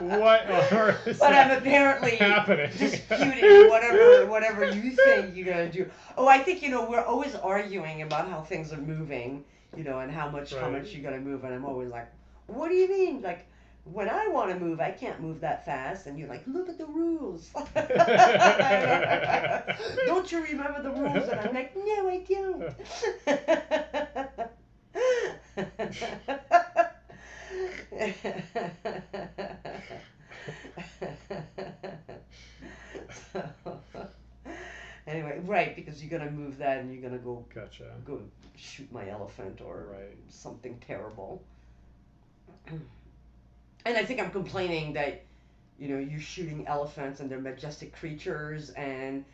What on earth is I'm apparently happening? disputing whatever you think you're gonna do. Oh, I think we're always arguing about how things are moving, and how much you're gonna move, and I'm always like, what do you mean? Like, when I want to move, I can't move that fast, and you're like, look at the rules. Don't you remember the rules? And I'm like, no, I don't. Anyway, right, because you're gonna move that, and you're gonna go shoot my elephant or something terrible. And I think I'm complaining that, you're shooting elephants and they're majestic creatures, and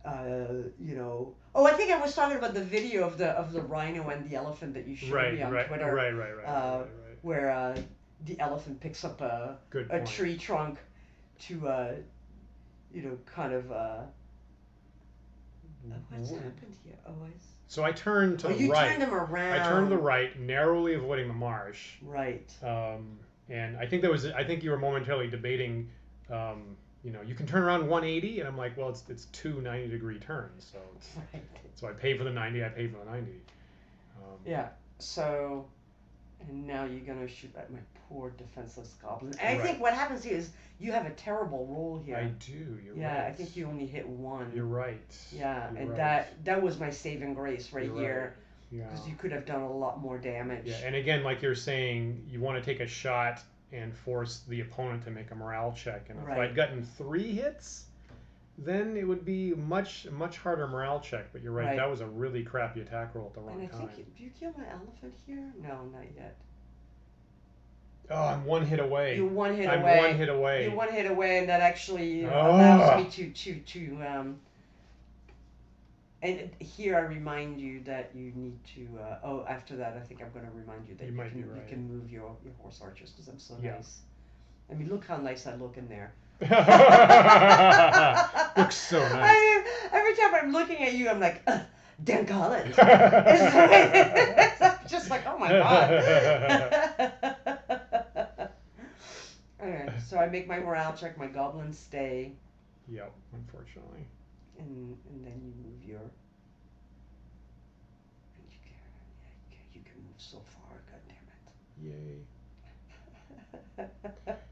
Oh, I think I was talking about the video of the rhino and the elephant that you showed me on Twitter. Right. Where the elephant picks up a tree trunk to kind of. What's happened here? So I turned to the you right. Turned him around. I turned to the right, narrowly avoiding the marsh. Right. And I think you were momentarily debating you can turn around 180, and I'm like, well, it's two 90-degree turns, so Right. so I pay for the 90, I pay for the 90. Yeah. So, and now you're gonna shoot at my poor defenseless goblin. And I Right. think what happens here is you have a terrible roll here. I do. You're right. Yeah, I think you only hit one. You're right. Yeah, You're and right. that was my saving grace right You're here, Yeah. because you could have done a lot more damage. Yeah, and again, like you're saying, you want to take a shot and force the opponent to make a morale check. And if Right. I'd gotten 3 hits, then it would be much harder morale check. But you're right, Right. that was a really crappy attack roll at the wrong And I time. think do you kill my elephant here? No, not yet. Oh, I'm 1 hit away. You're 1 hit I'm away. 1 hit away. You're 1 hit away, and that actually Oh. allows me to and here I remind you that you need to. After that, I think I'm going to remind you that You might be you right. can move your horse archers because I'm so Yeah. nice. I mean, look how nice I look in there. Looks so nice. I mean, every time I'm looking at you, I'm like, Dan Collins. I'm just like, oh my god. Okay, so I make my morale check. My goblins stay, Yep, unfortunately. and then you move your. And you can move so far. God damn Yay. it.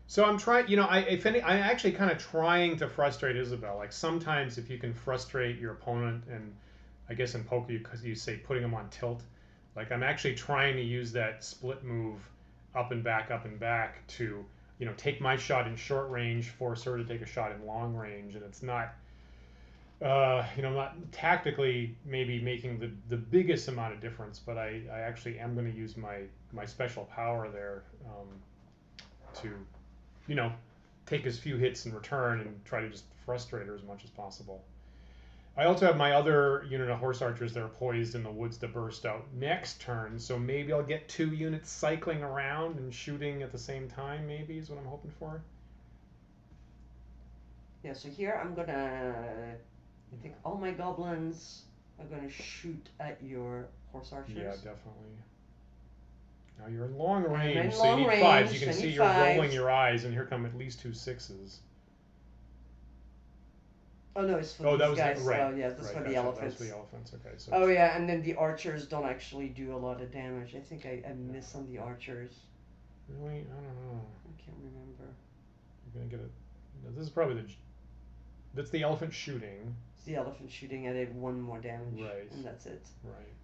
So I'm trying, I'm actually kind of trying to frustrate Isabelle. Like sometimes if you can frustrate your opponent, and I guess in poker you say putting them on tilt. Like I'm actually trying to use that split move up and back to, take my shot in short range, force her to take a shot in long range, and it's not, not tactically maybe making the biggest amount of difference, but I actually am going to use my special power there to, take as few hits in return and try to just frustrate her as much as possible. I also have my other unit of horse archers that are poised in the woods to burst out next turn, so maybe I'll get 2 units cycling around and shooting at the same time, maybe, is what I'm hoping for. Yeah, so here I'm gonna. I think all my goblins are gonna shoot at your horse archers. Yeah, definitely. Now you're in long I'm range, in so you long need range, 5s. You can I see need you're rolling 5s. your eyes, and here come at least 2 6s. Oh no, it's for Oh, these that was guys. right. Oh yeah, that's right, for gotcha, the elephants. That was for the elephants. Okay, so. Oh yeah, and then the archers don't actually do a lot of damage. I think I miss on the archers. Really, I don't know. I can't remember. You're gonna get it. No, this is probably that's the elephant shooting. It's the elephant shooting. I did 1 more damage. Right. And that's it. Right.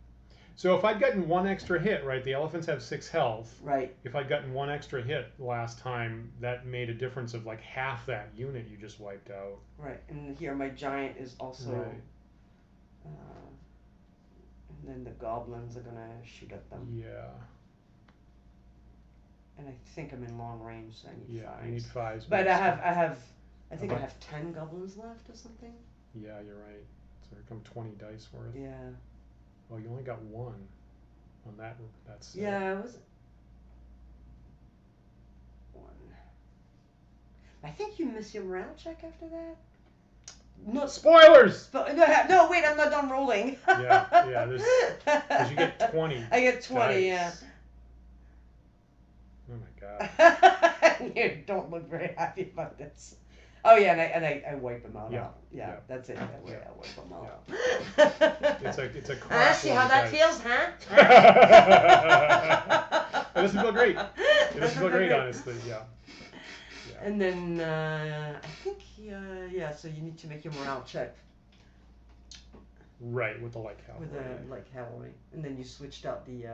So if I'd gotten 1 extra hit, right? The elephants have 6 health. Right. If I'd gotten 1 extra hit last time, that made a difference of like half that unit you just wiped out. Right. And here my giant is also. Right. And then the goblins are gonna shoot at them. Yeah. And I think I'm in long range, so I need 5s. Yeah, you need 5s. But I think I Okay. have 10 goblins left or something. Yeah, you're right. So here come 20 dice worth. Yeah. Oh, you only got 1 on that. That's. Yeah, it was 1. I think you miss your morale check after that. No, Spoilers. no, wait, I'm not done rolling. Yeah, because you get 20. I get 20, dice. yeah. Oh my god. You don't look very happy about this. Oh yeah, and I wipe them out. Yeah, Yeah, yeah. that's it. That way Yeah. I wipe them out. It's a crap. See how that feels, huh? It doesn't feel great. It doesn't feel great, honestly. Yeah. And then I think so you need to make your morale check Right, with the light cavalry. with the light cavalry, and then you switched out the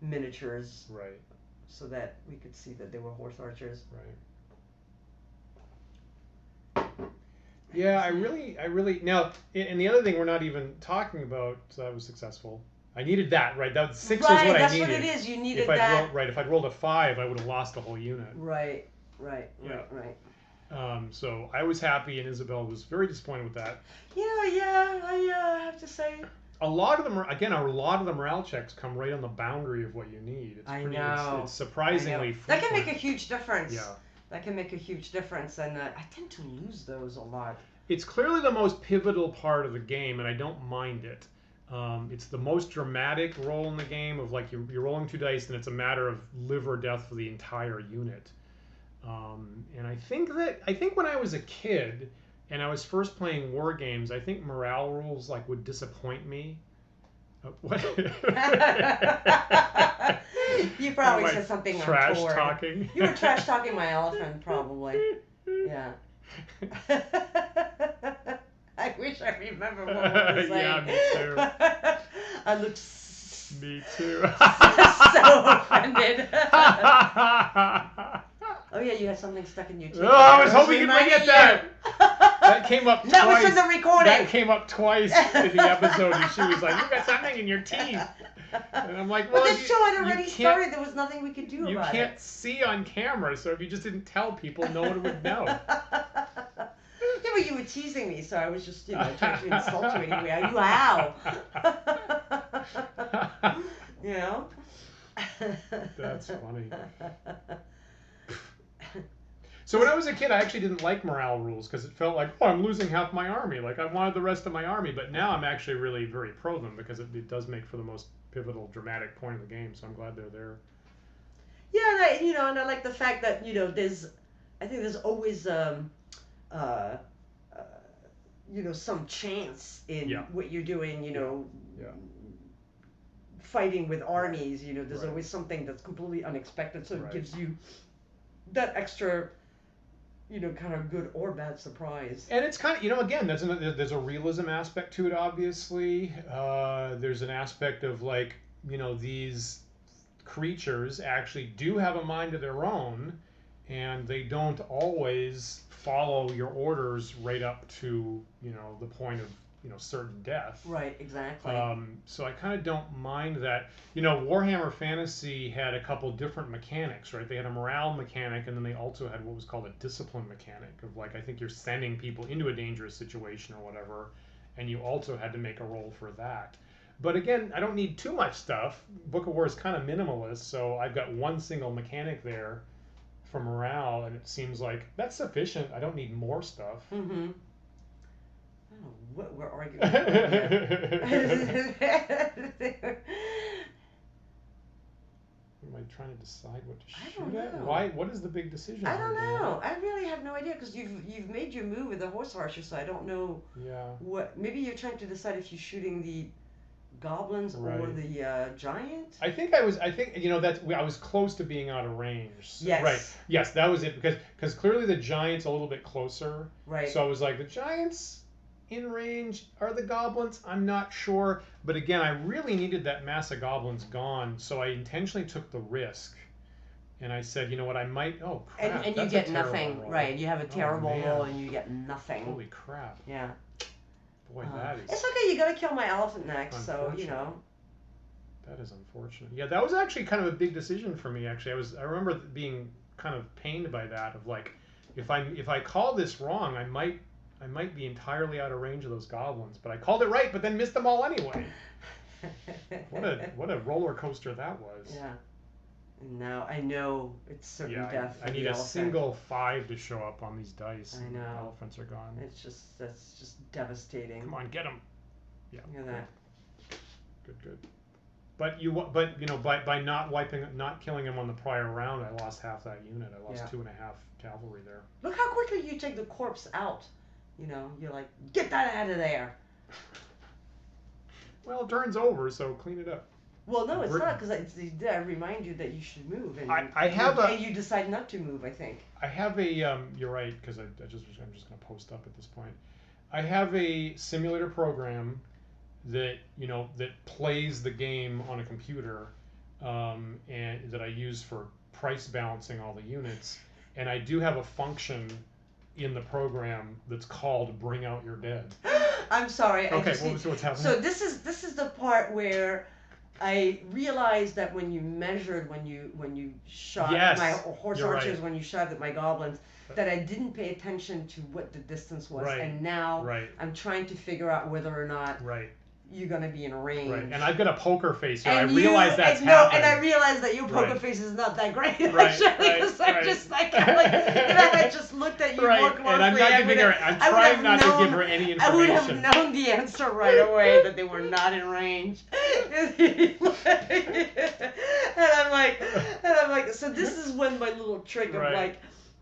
miniatures Right, so that we could see that they were horse archers. right. Yeah, I really now. And the other thing we're not even talking about. So that was successful. I needed that, right? That 6 was what I needed. Right, that's what it is. You needed that. If I'd rolled a 5, I would have lost the whole unit. Right. Yeah. So I was happy, and Isabelle was very disappointed with that. I have to say. A lot of them morale checks come right on the boundary of what you need. It's I pretty, know. It's surprisingly That can frequent. make a huge difference. Yeah. That can make a huge difference, and I tend to lose those a lot. It's clearly the most pivotal part of the game, and I don't mind it. It's the most dramatic roll in the game of like you're rolling 2 dice, and it's a matter of live or death for the entire unit. And I think when I was a kid and I was first playing war games, I think morale rules like would disappoint me. What? You probably said something trash untoward. talking. You were trash talking my elephant, probably. Yeah. I wish I remember what we were saying. Yeah, me too. I looked Me too. so offended. Oh yeah, you had something stuck in your teeth. Oh, I was hoping you'd forget that. That came up twice. That was in the recording. That came up twice in the episode, and she was like, "You got something in your teeth." And I'm like, "Well, but the show had already started. There was nothing we could do about it. You can't see on camera, so if you just didn't tell people, no one would know." Yeah, but you were teasing me, so I was just, trying to insult you anyway. You how? You know? That's funny. So when I was a kid, I actually didn't like morale rules because it felt like, oh, I'm losing half my army. Like, I wanted the rest of my army. But now I'm actually really very pro them because it does make for the most pivotal, dramatic point of the game. So I'm glad they're there. Yeah, and I like the fact that, I think there's always, some chance in what you're doing, fighting with armies, there's always something that's completely unexpected. So it gives you that extra, kind of good or bad surprise. And it's kind of, again, there's a realism aspect to it, obviously. There's an aspect of, like, these creatures actually do have a mind of their own, and they don't always follow your orders right up to, the point of, certain death. Right, exactly. So I kind of don't mind that. Warhammer Fantasy had a couple different mechanics, right? They had a morale mechanic, and then they also had what was called a discipline mechanic of, like, I think you're sending people into a dangerous situation or whatever, and you also had to make a roll for that. But again, I don't need too much stuff. Book of War is kind of minimalist, so I've got one single mechanic there for morale, and it seems like that's sufficient. I don't need more stuff. Mm-hmm. I don't know what we're arguing about here. Am I trying to decide what to shoot I don't know. at? Why? What is the big decision? I don't know. I really have no idea because you've made your move with the horse archer, so I don't know. Yeah. What? Maybe you're trying to decide if you're shooting the goblins or the giant. I think I was close to being out of range. So, yes. Right. Yes, that was it because clearly the giant's a little bit closer. Right. So I was like, the giant's in range. Are the goblins? I'm not sure. But again, I really needed that mass of goblins gone, so I intentionally took the risk. And I said, you know what, I might. Oh crap! And you get nothing. Roll. Right. You have a terrible roll, and you get nothing. Holy crap! Yeah. Boy, that is. It's okay. You gotta kill my elephant next, so That is unfortunate. Yeah, that was actually kind of a big decision for me. Actually, I remember being kind of pained by that. Of like, if I call this wrong, I might be entirely out of range of those goblins. But I called it right, but then missed them all anyway. What a roller coaster that was. Yeah. And now I know it's certain death. I need a single 5 to show up on these dice. I know. And the elephants are gone. That's just devastating. Come on, get them. Yeah. Look at that. Good. But by not killing him on the prior round, I lost half that unit. I lost 2.5 cavalry there. Look how quickly you take the corpse out. You're like, get that out of there. Well, turn's over, so clean it up. Well, no, it's not, because I remind you that you should move, and you decide not to move. I think I have a. You're right, because I'm just going to post up at this point. I have a simulator program that that plays the game on a computer, and that I use for price balancing all the units, and I do have a function in the program that's called "Bring Out Your Dead." I'm sorry. Okay, what's happening? So this is the part where I realized that when you shot my horse archers, when you shot at my goblins, that I didn't pay attention to what the distance was, and now I'm trying to figure out whether or not you're gonna be in range. Right, and I've got a poker face here. I realize that's happening. No, and I realize that your poker face is not that great actually. Because I'm just like, if I had just looked at you more closely, and I'm not giving her. I'm trying not to give her any information. I would have known the answer right away that they were not in range. and I'm like, so this is when my little trick of like,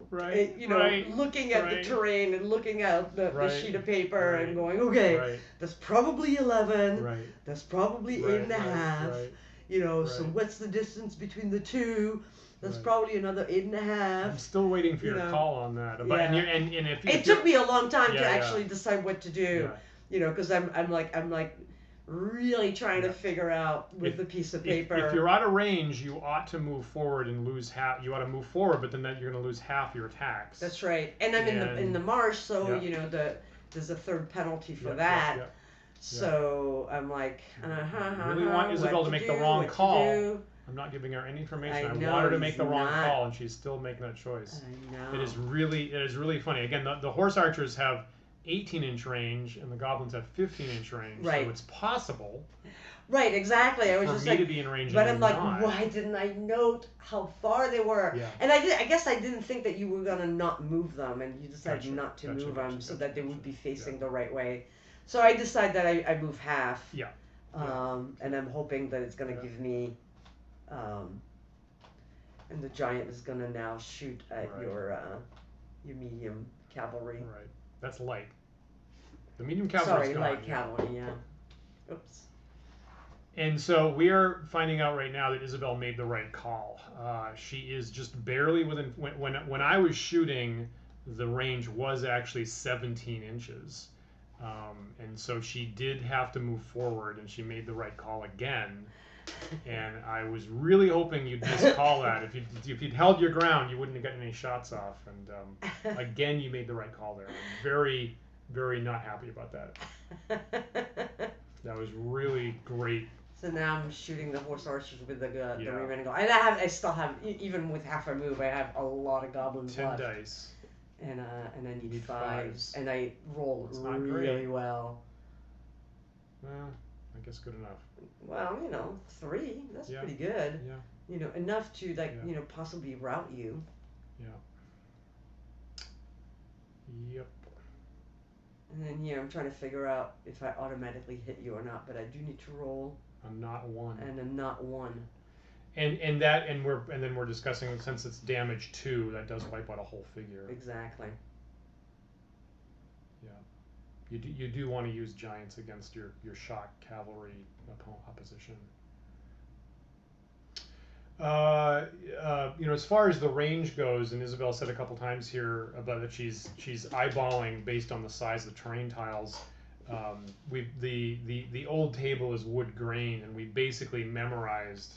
Right. You know, looking at the terrain and looking at the sheet of paper and going, okay, that's probably 11. Right. That's probably 8.5. Right. You know, so what's the distance between the two? That's probably another 8.5. I'm still waiting for your call on that. But and if it took me a long time to actually decide what to do. Yeah. You know, because I'm like really trying to figure out with the piece of paper. If you're out of range, you ought to move forward and lose half. You ought to move forward, but then you're going to lose half your attacks. That's right. And I'm in the marsh, so you know there's a third penalty for that. So I'm like, I really want Isabelle to make the wrong call. I'm not giving her any information. I want her to make the wrong call, and she's still making that choice. I know. It is really funny. Again, the horse archers have 18-inch range, and the goblins have 15-inch range. Right. So it's possible. Right, exactly. I was for just me like, to be in range, but I'm like, not. why didn't I note how far they were? Yeah. And I guess I didn't think that you were gonna not move them, and you decided not to move them so that they would be facing the right way. So I decided that I move half. Yeah. And I'm hoping that it's gonna give me, and the giant is gonna now shoot at your medium cavalry. Right. That's light. The medium cavalry. Sorry, light cavalry. Yeah. Oops. And so we are finding out right now that Isabelle made the right call. She is just barely within. When I was shooting, the range was actually 17 inches. And so she did have to move forward, and she made the right call again. And I was really hoping you'd miscall that. If you'd held your ground, you wouldn't have gotten any shots off. And again, you made the right call there. I'm very, very not happy about that. That was really great. So now I'm shooting the horse archers with the remaining goblins. And I still have, even with half a move, I have a lot of goblins 10 left. dice. And I need fives. And I roll really great. well. Well, I guess good enough. Well, 3. That's pretty good. Yeah. Enough to possibly rout you. Yeah. Yep. And then I'm trying to figure out if I automatically hit you or not, but I do need to roll. I'm not 1. And I'm not 1. And then we're discussing, since it's damage 2, that does wipe out a whole figure. Exactly. Yeah. You do want to use giants against your shock cavalry opposition. As far as the range goes, and Isabelle said a couple times here about that she's eyeballing based on the size of the terrain tiles. The old table is wood grain, and we basically memorized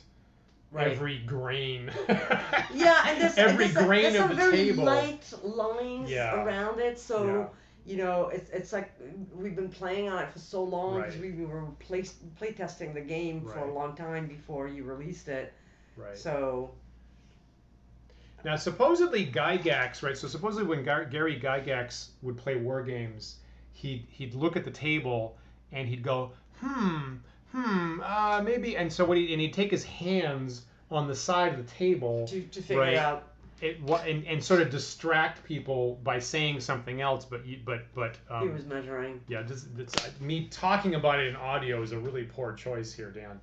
every grain. And there's every grain of the table. There's some very light lines around it, so it's like we've been playing on it for so long because we were play testing the game for a long time before you released it. Right. So now, supposedly Gygax, right? So supposedly when Gary Gygax would play war games, he'd look at the table and he'd go, maybe. And so he'd take his hands on the side of the table to figure out it, and sort of distract people by saying something else. But he was measuring. Yeah, me talking about it in audio is a really poor choice here, Dan.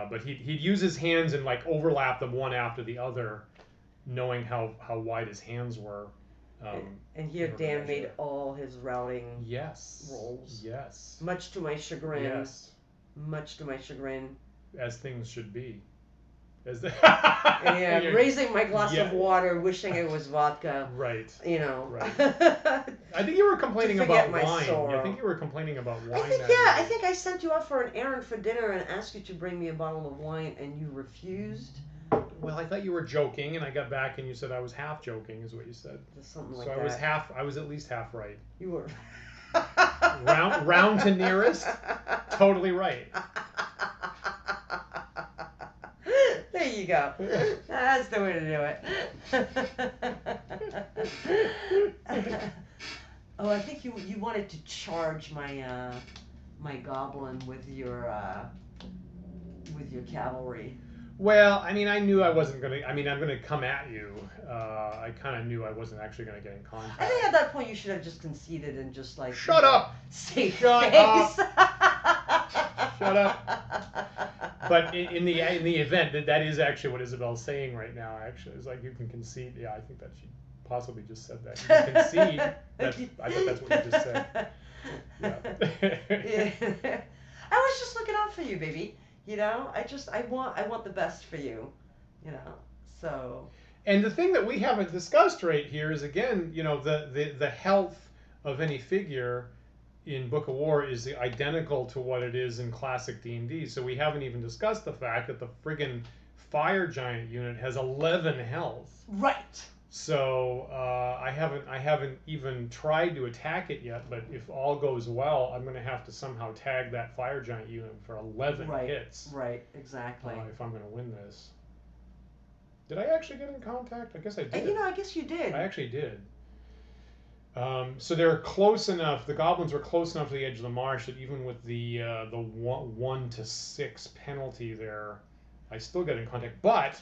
But he'd use his hands and overlap them one after the other, knowing how wide his hands were. And here Dan made all his routing rolls. Yes. Much to my chagrin. Yes. Much to my chagrin. As things should be. Raising my glass of water, wishing it was vodka. Right. Right. I think you were complaining about wine. Sorrow. I think you were complaining about wine. I think I sent you out for an errand for dinner and asked you to bring me a bottle of wine, and you refused. Well, I thought you were joking, and I got back and you said I was half joking, is what you said. Something like that. So I was at least half right. You were. round to nearest, totally right. There you go. That's the way to do it. Oh, I think you wanted to charge my my goblin with your cavalry. Well, I knew I wasn't gonna. I'm gonna come at you. I kind of knew I wasn't actually gonna get in contact. I think at that point you should have just conceded and just shut up. Shut up. Shut up. But in the event that is actually what Isabelle's saying right now. Actually, it's like you can concede. Yeah, I think that possibly just said that. You concede that I thought that's what you just said. Yeah. Yeah. I was just looking out for you, baby. You know, I want the best for you. You know, so. And the thing that we haven't discussed right here is, again, you know, the health of any figure in Book of War is identical to what it is in classic D&D. So we haven't even discussed the fact that the friggin' fire giant unit has 11 health. Right. So I haven't even tried to attack it yet. But if all goes well, I'm going to have to somehow tag that fire giant unit for 11 hits. Right. Exactly. If I'm going to win this. Did I actually get in contact? I guess I did. You know, I guess you did. I actually did. So they're close enough. The goblins were close enough to the edge of the marsh that even with the 1 to 6 penalty there, I still get in contact. But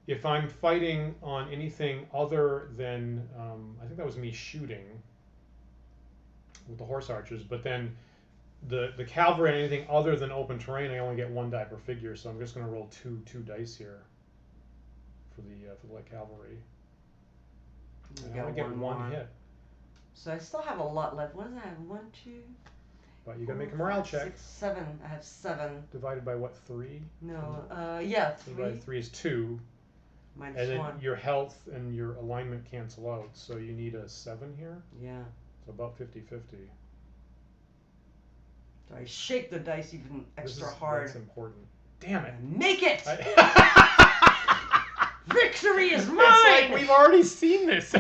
if I'm fighting on anything other than, I think that was me shooting with the horse archers, but then the cavalry and anything other than open terrain, I only get 1 die per figure. So I'm just going to roll two dice here for the light cavalry. And I only get one hit. So I still have a lot left. What does I have? 1, 2. But you gotta make a morale check. 6, 7. I have 7. Divided by what? 3? No. Yeah, 3. Divided by 3 is 2. Minus and then 1. Your health and your alignment cancel out. So you need a 7 here. Yeah. So about 50-50. So I shake the dice even extra hard. That's important. Damn it. Make it! Victory is mine! It's like we've already seen this.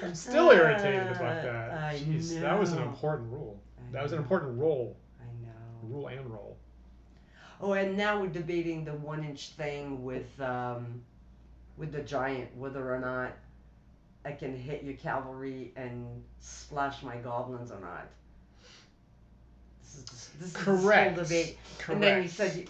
I'm still irritated about that. Jeez, that was an important rule. That was an important roll. I know. Rule and roll. Oh, and now we're debating the 1-inch thing with the giant, whether or not I can hit your cavalry and splash my goblins or not. This is correct. This whole debate. Correct. And then you said,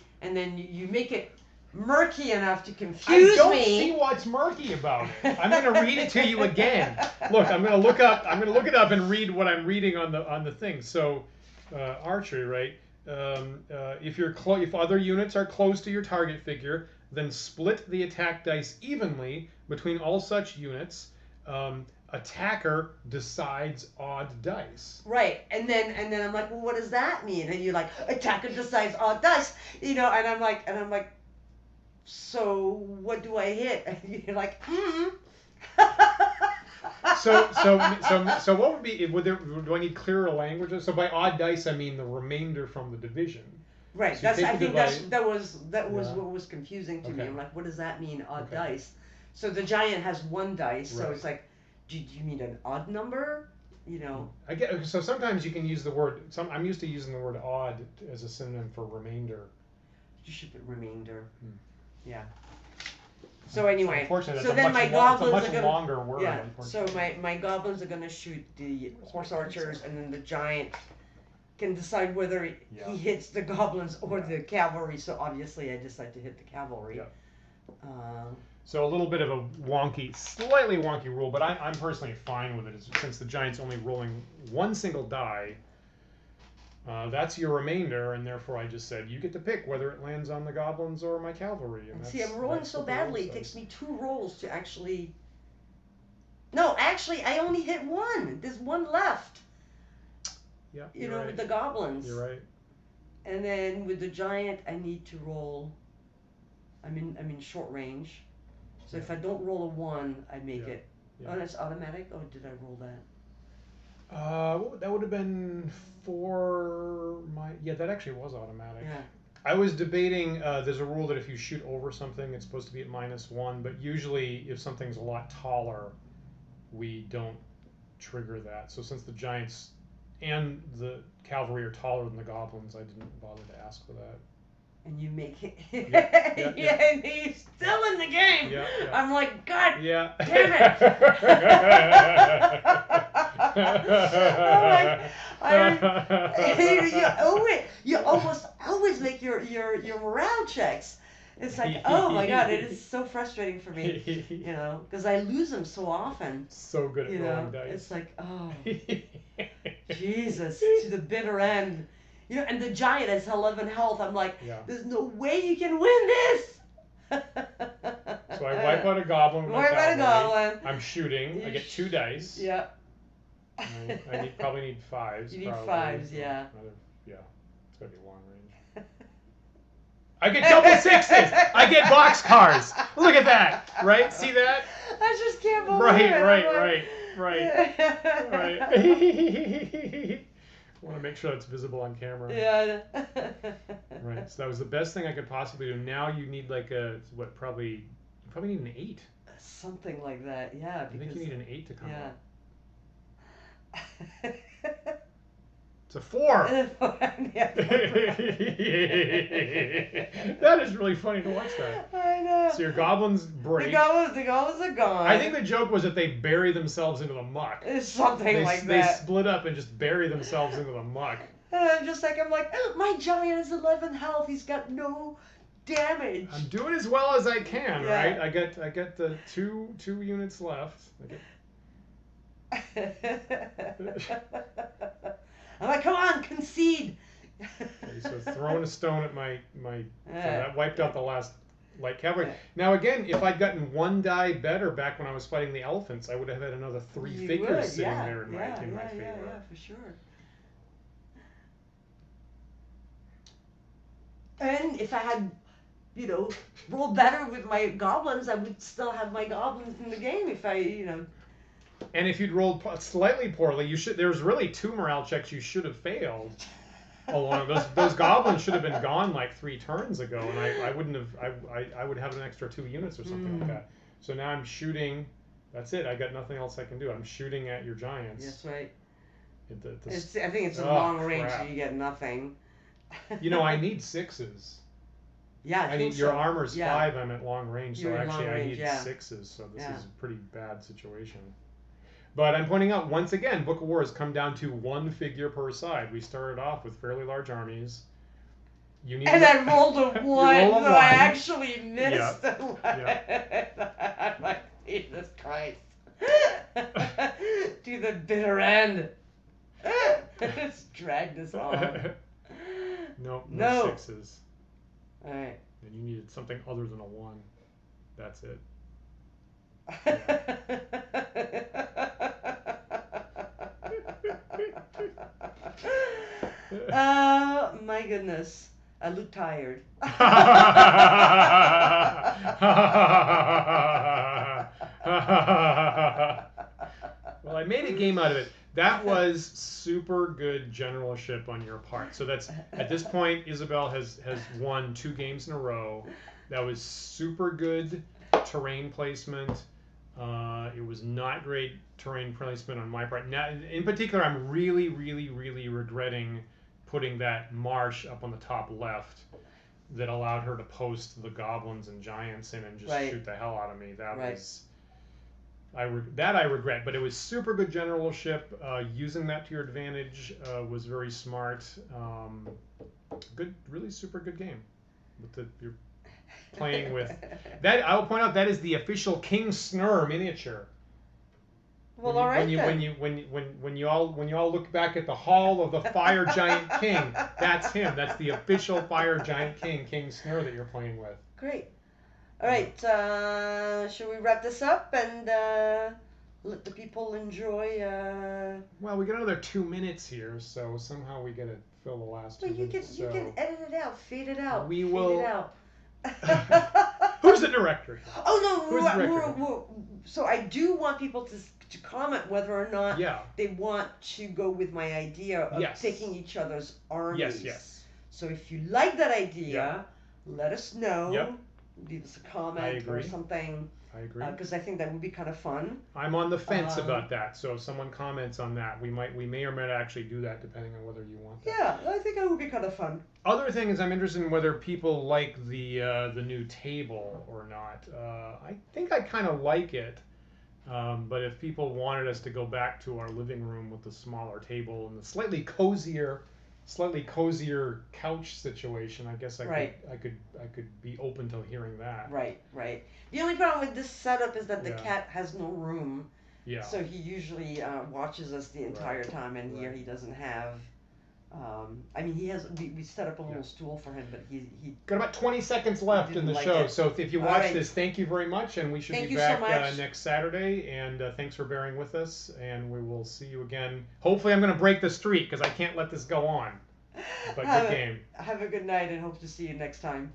you make it murky enough to confuse me. I don't see what's murky about it. I'm going to read it to you again. Look, I'm going to look it up and read what I'm reading on the thing. So, archery, right? If other units are close to your target figure, then split the attack dice evenly between all such units. Attacker decides odd dice. Right, and then I'm like, well, what does that mean? And you're like, attacker decides odd dice, you know, and I'm like, so what do I hit? And you're like, So what would be? Do I need clearer language? So by odd dice, I mean the remainder from the division. Right. So that was what was confusing to me. I'm like, what does that mean, odd dice? So the giant has 1 dice. So it's like, do you mean an odd number? You know. I get. So sometimes you can use the word. I'm used to using the word odd as a synonym for remainder. You should put remainder. Yeah. So anyway, unfortunately, so then my goblins are gonna, longer word. Yeah. So my goblins are gonna shoot the horse archers, and then the giant can decide whether he hits the goblins or the cavalry. So obviously, I decide to hit the cavalry. Yeah. So a little bit of a slightly wonky rule, but I'm personally fine with it, since the giant's only rolling 1 single die. That's your remainder, and therefore I just said you get to pick whether it lands on the goblins or my cavalry. And see, I'm rolling so badly, it takes me 2 rolls to actually... No, actually, I only hit 1. There's 1 left. Yeah, you know, with the goblins. You're right. And then with the giant, I need to roll... I'm in short range. So if I don't roll a 1, I make it. Yeah. Oh, that's automatic? Oh, did I roll that? That would have been for my... Yeah, that actually was automatic. Yeah. I was debating, there's a rule that if you shoot over something, it's supposed to be at -1, but usually if something's a lot taller, we don't trigger that. So since the giants and the cavalry are taller than the goblins, I didn't bother to ask for that. And you make it. Yeah, and he's still in the game. Yeah. I'm like, God damn it! You almost always make your morale checks. It's like, oh my God, it is so frustrating for me, you know, because I lose them so often. So good at rolling dice. It's like, oh, Jesus, to the bitter end. You know, and the giant has 11 health. I'm like, there's no way you can win this. So I wipe out a goblin with my Wipe out a cavalry. goblin. I'm shooting. I get 2 dice. Yeah. I probably need 5s. You need probably. 5s, yeah. Yeah, it's gotta be long range. I get double 6s. I get boxcars. Look at that. Right? See that? I just can't believe it. Right. I want to make sure that's visible on camera. Yeah. Right. So that was the best thing I could possibly do. Now you need like you probably need an 8. Something like that. Yeah. I think you need an 8 to come out. It's a 4. That is really funny to watch that. I know. So your goblins break. The goblins are gone. I think the joke was that they bury themselves into the muck. It's something like They that. split up and just bury themselves into the muck. And I'm like, my giant is 11 health. He's got no damage. I'm doing as well as I can, Yeah. right? I get the two units left. I'm like, come on, concede. Okay, so throwing a stone at my so that wiped out the last light cavalry. Now again, if I'd gotten 1 die better back when I was fighting the elephants, I would have had another 3 figures sitting there in my favor. Yeah, for sure. And if I had, rolled better with my goblins, I would still have my goblins in the game if I, And if you'd rolled slightly poorly, there's really 2 morale checks you should have failed. Along those goblins should have been gone like 3 turns ago, and I wouldn't have. I would have an extra 2 units or something like that. So now I'm shooting. That's it. I got nothing else I can do. I'm shooting at your giants. That's right. I think it's a long range, so you get nothing. I need 6s. Yeah, I think your armor's 5. I'm at long range, so You're actually long range, I need 6s. So this is a pretty bad situation. But I'm pointing out, once again, Book of War has come down to 1 figure per side. We started off with fairly large armies. I rolled a 1, so I actually missed a 1. I'm like, Jesus Christ. To the bitter end. Let's drag this on. No 6s. All right. And you needed something other than a 1. That's it. My goodness. I look tired. Well, I made a game out of it. That was super good generalship on your part. So that's at this point, Isabelle has won 2 games in a row. That was super good terrain placement. It was not great terrain placement on my part. Now, in particular, I'm really, really, really regretting putting that marsh up on the top left that allowed her to post the goblins and giants in and just shoot the hell out of me. That was... I regret, but it was super good generalship. Using that to your advantage was very smart. Good, really super good game. You're playing with that. I'll point out that is the official King Snur miniature. Well, all right. When you all look back at the Hall of the Fire Giant King, that's him. That's the official Fire Giant King, King Snur, that you're playing with. Great. All right, should we wrap this up and let the people enjoy? Well, we got another 2 minutes here, so somehow we got to fill the last 2 minutes. You can edit it out, fade it out. We fade will. It out. Who's the director? Oh no! Who's the director? So I do want people to comment whether or not they want to go with my idea of picking each other's armies. Yes. So if you like that idea, let us know. Yep. Leave us a comment or something. I agree. Because I think that would be kind of fun. I'm on the fence about that, so if someone comments on that, we may or may not actually do that, depending on whether you want that. Yeah, I think that would be kind of fun. Other thing is, I'm interested in whether people like the new table or not. I think I kind of like it, but if people wanted us to go back to our living room with the smaller table and the slightly cozier couch situation, I guess I could be open to hearing that. Right. The only problem with this setup is that the cat has no room. Yeah. So he usually watches us the entire time, and here he doesn't have I mean, we set up a little stool for him, but he got about 20 seconds left in the like show. it. So if you All watch right. this, thank you very much, and we should Thank be you so back much. next Saturday. And thanks for bearing with us, and we will see you again. Hopefully, I'm going to break the streak because I can't let this go on. But good game. Have a good night, and hope to see you next time.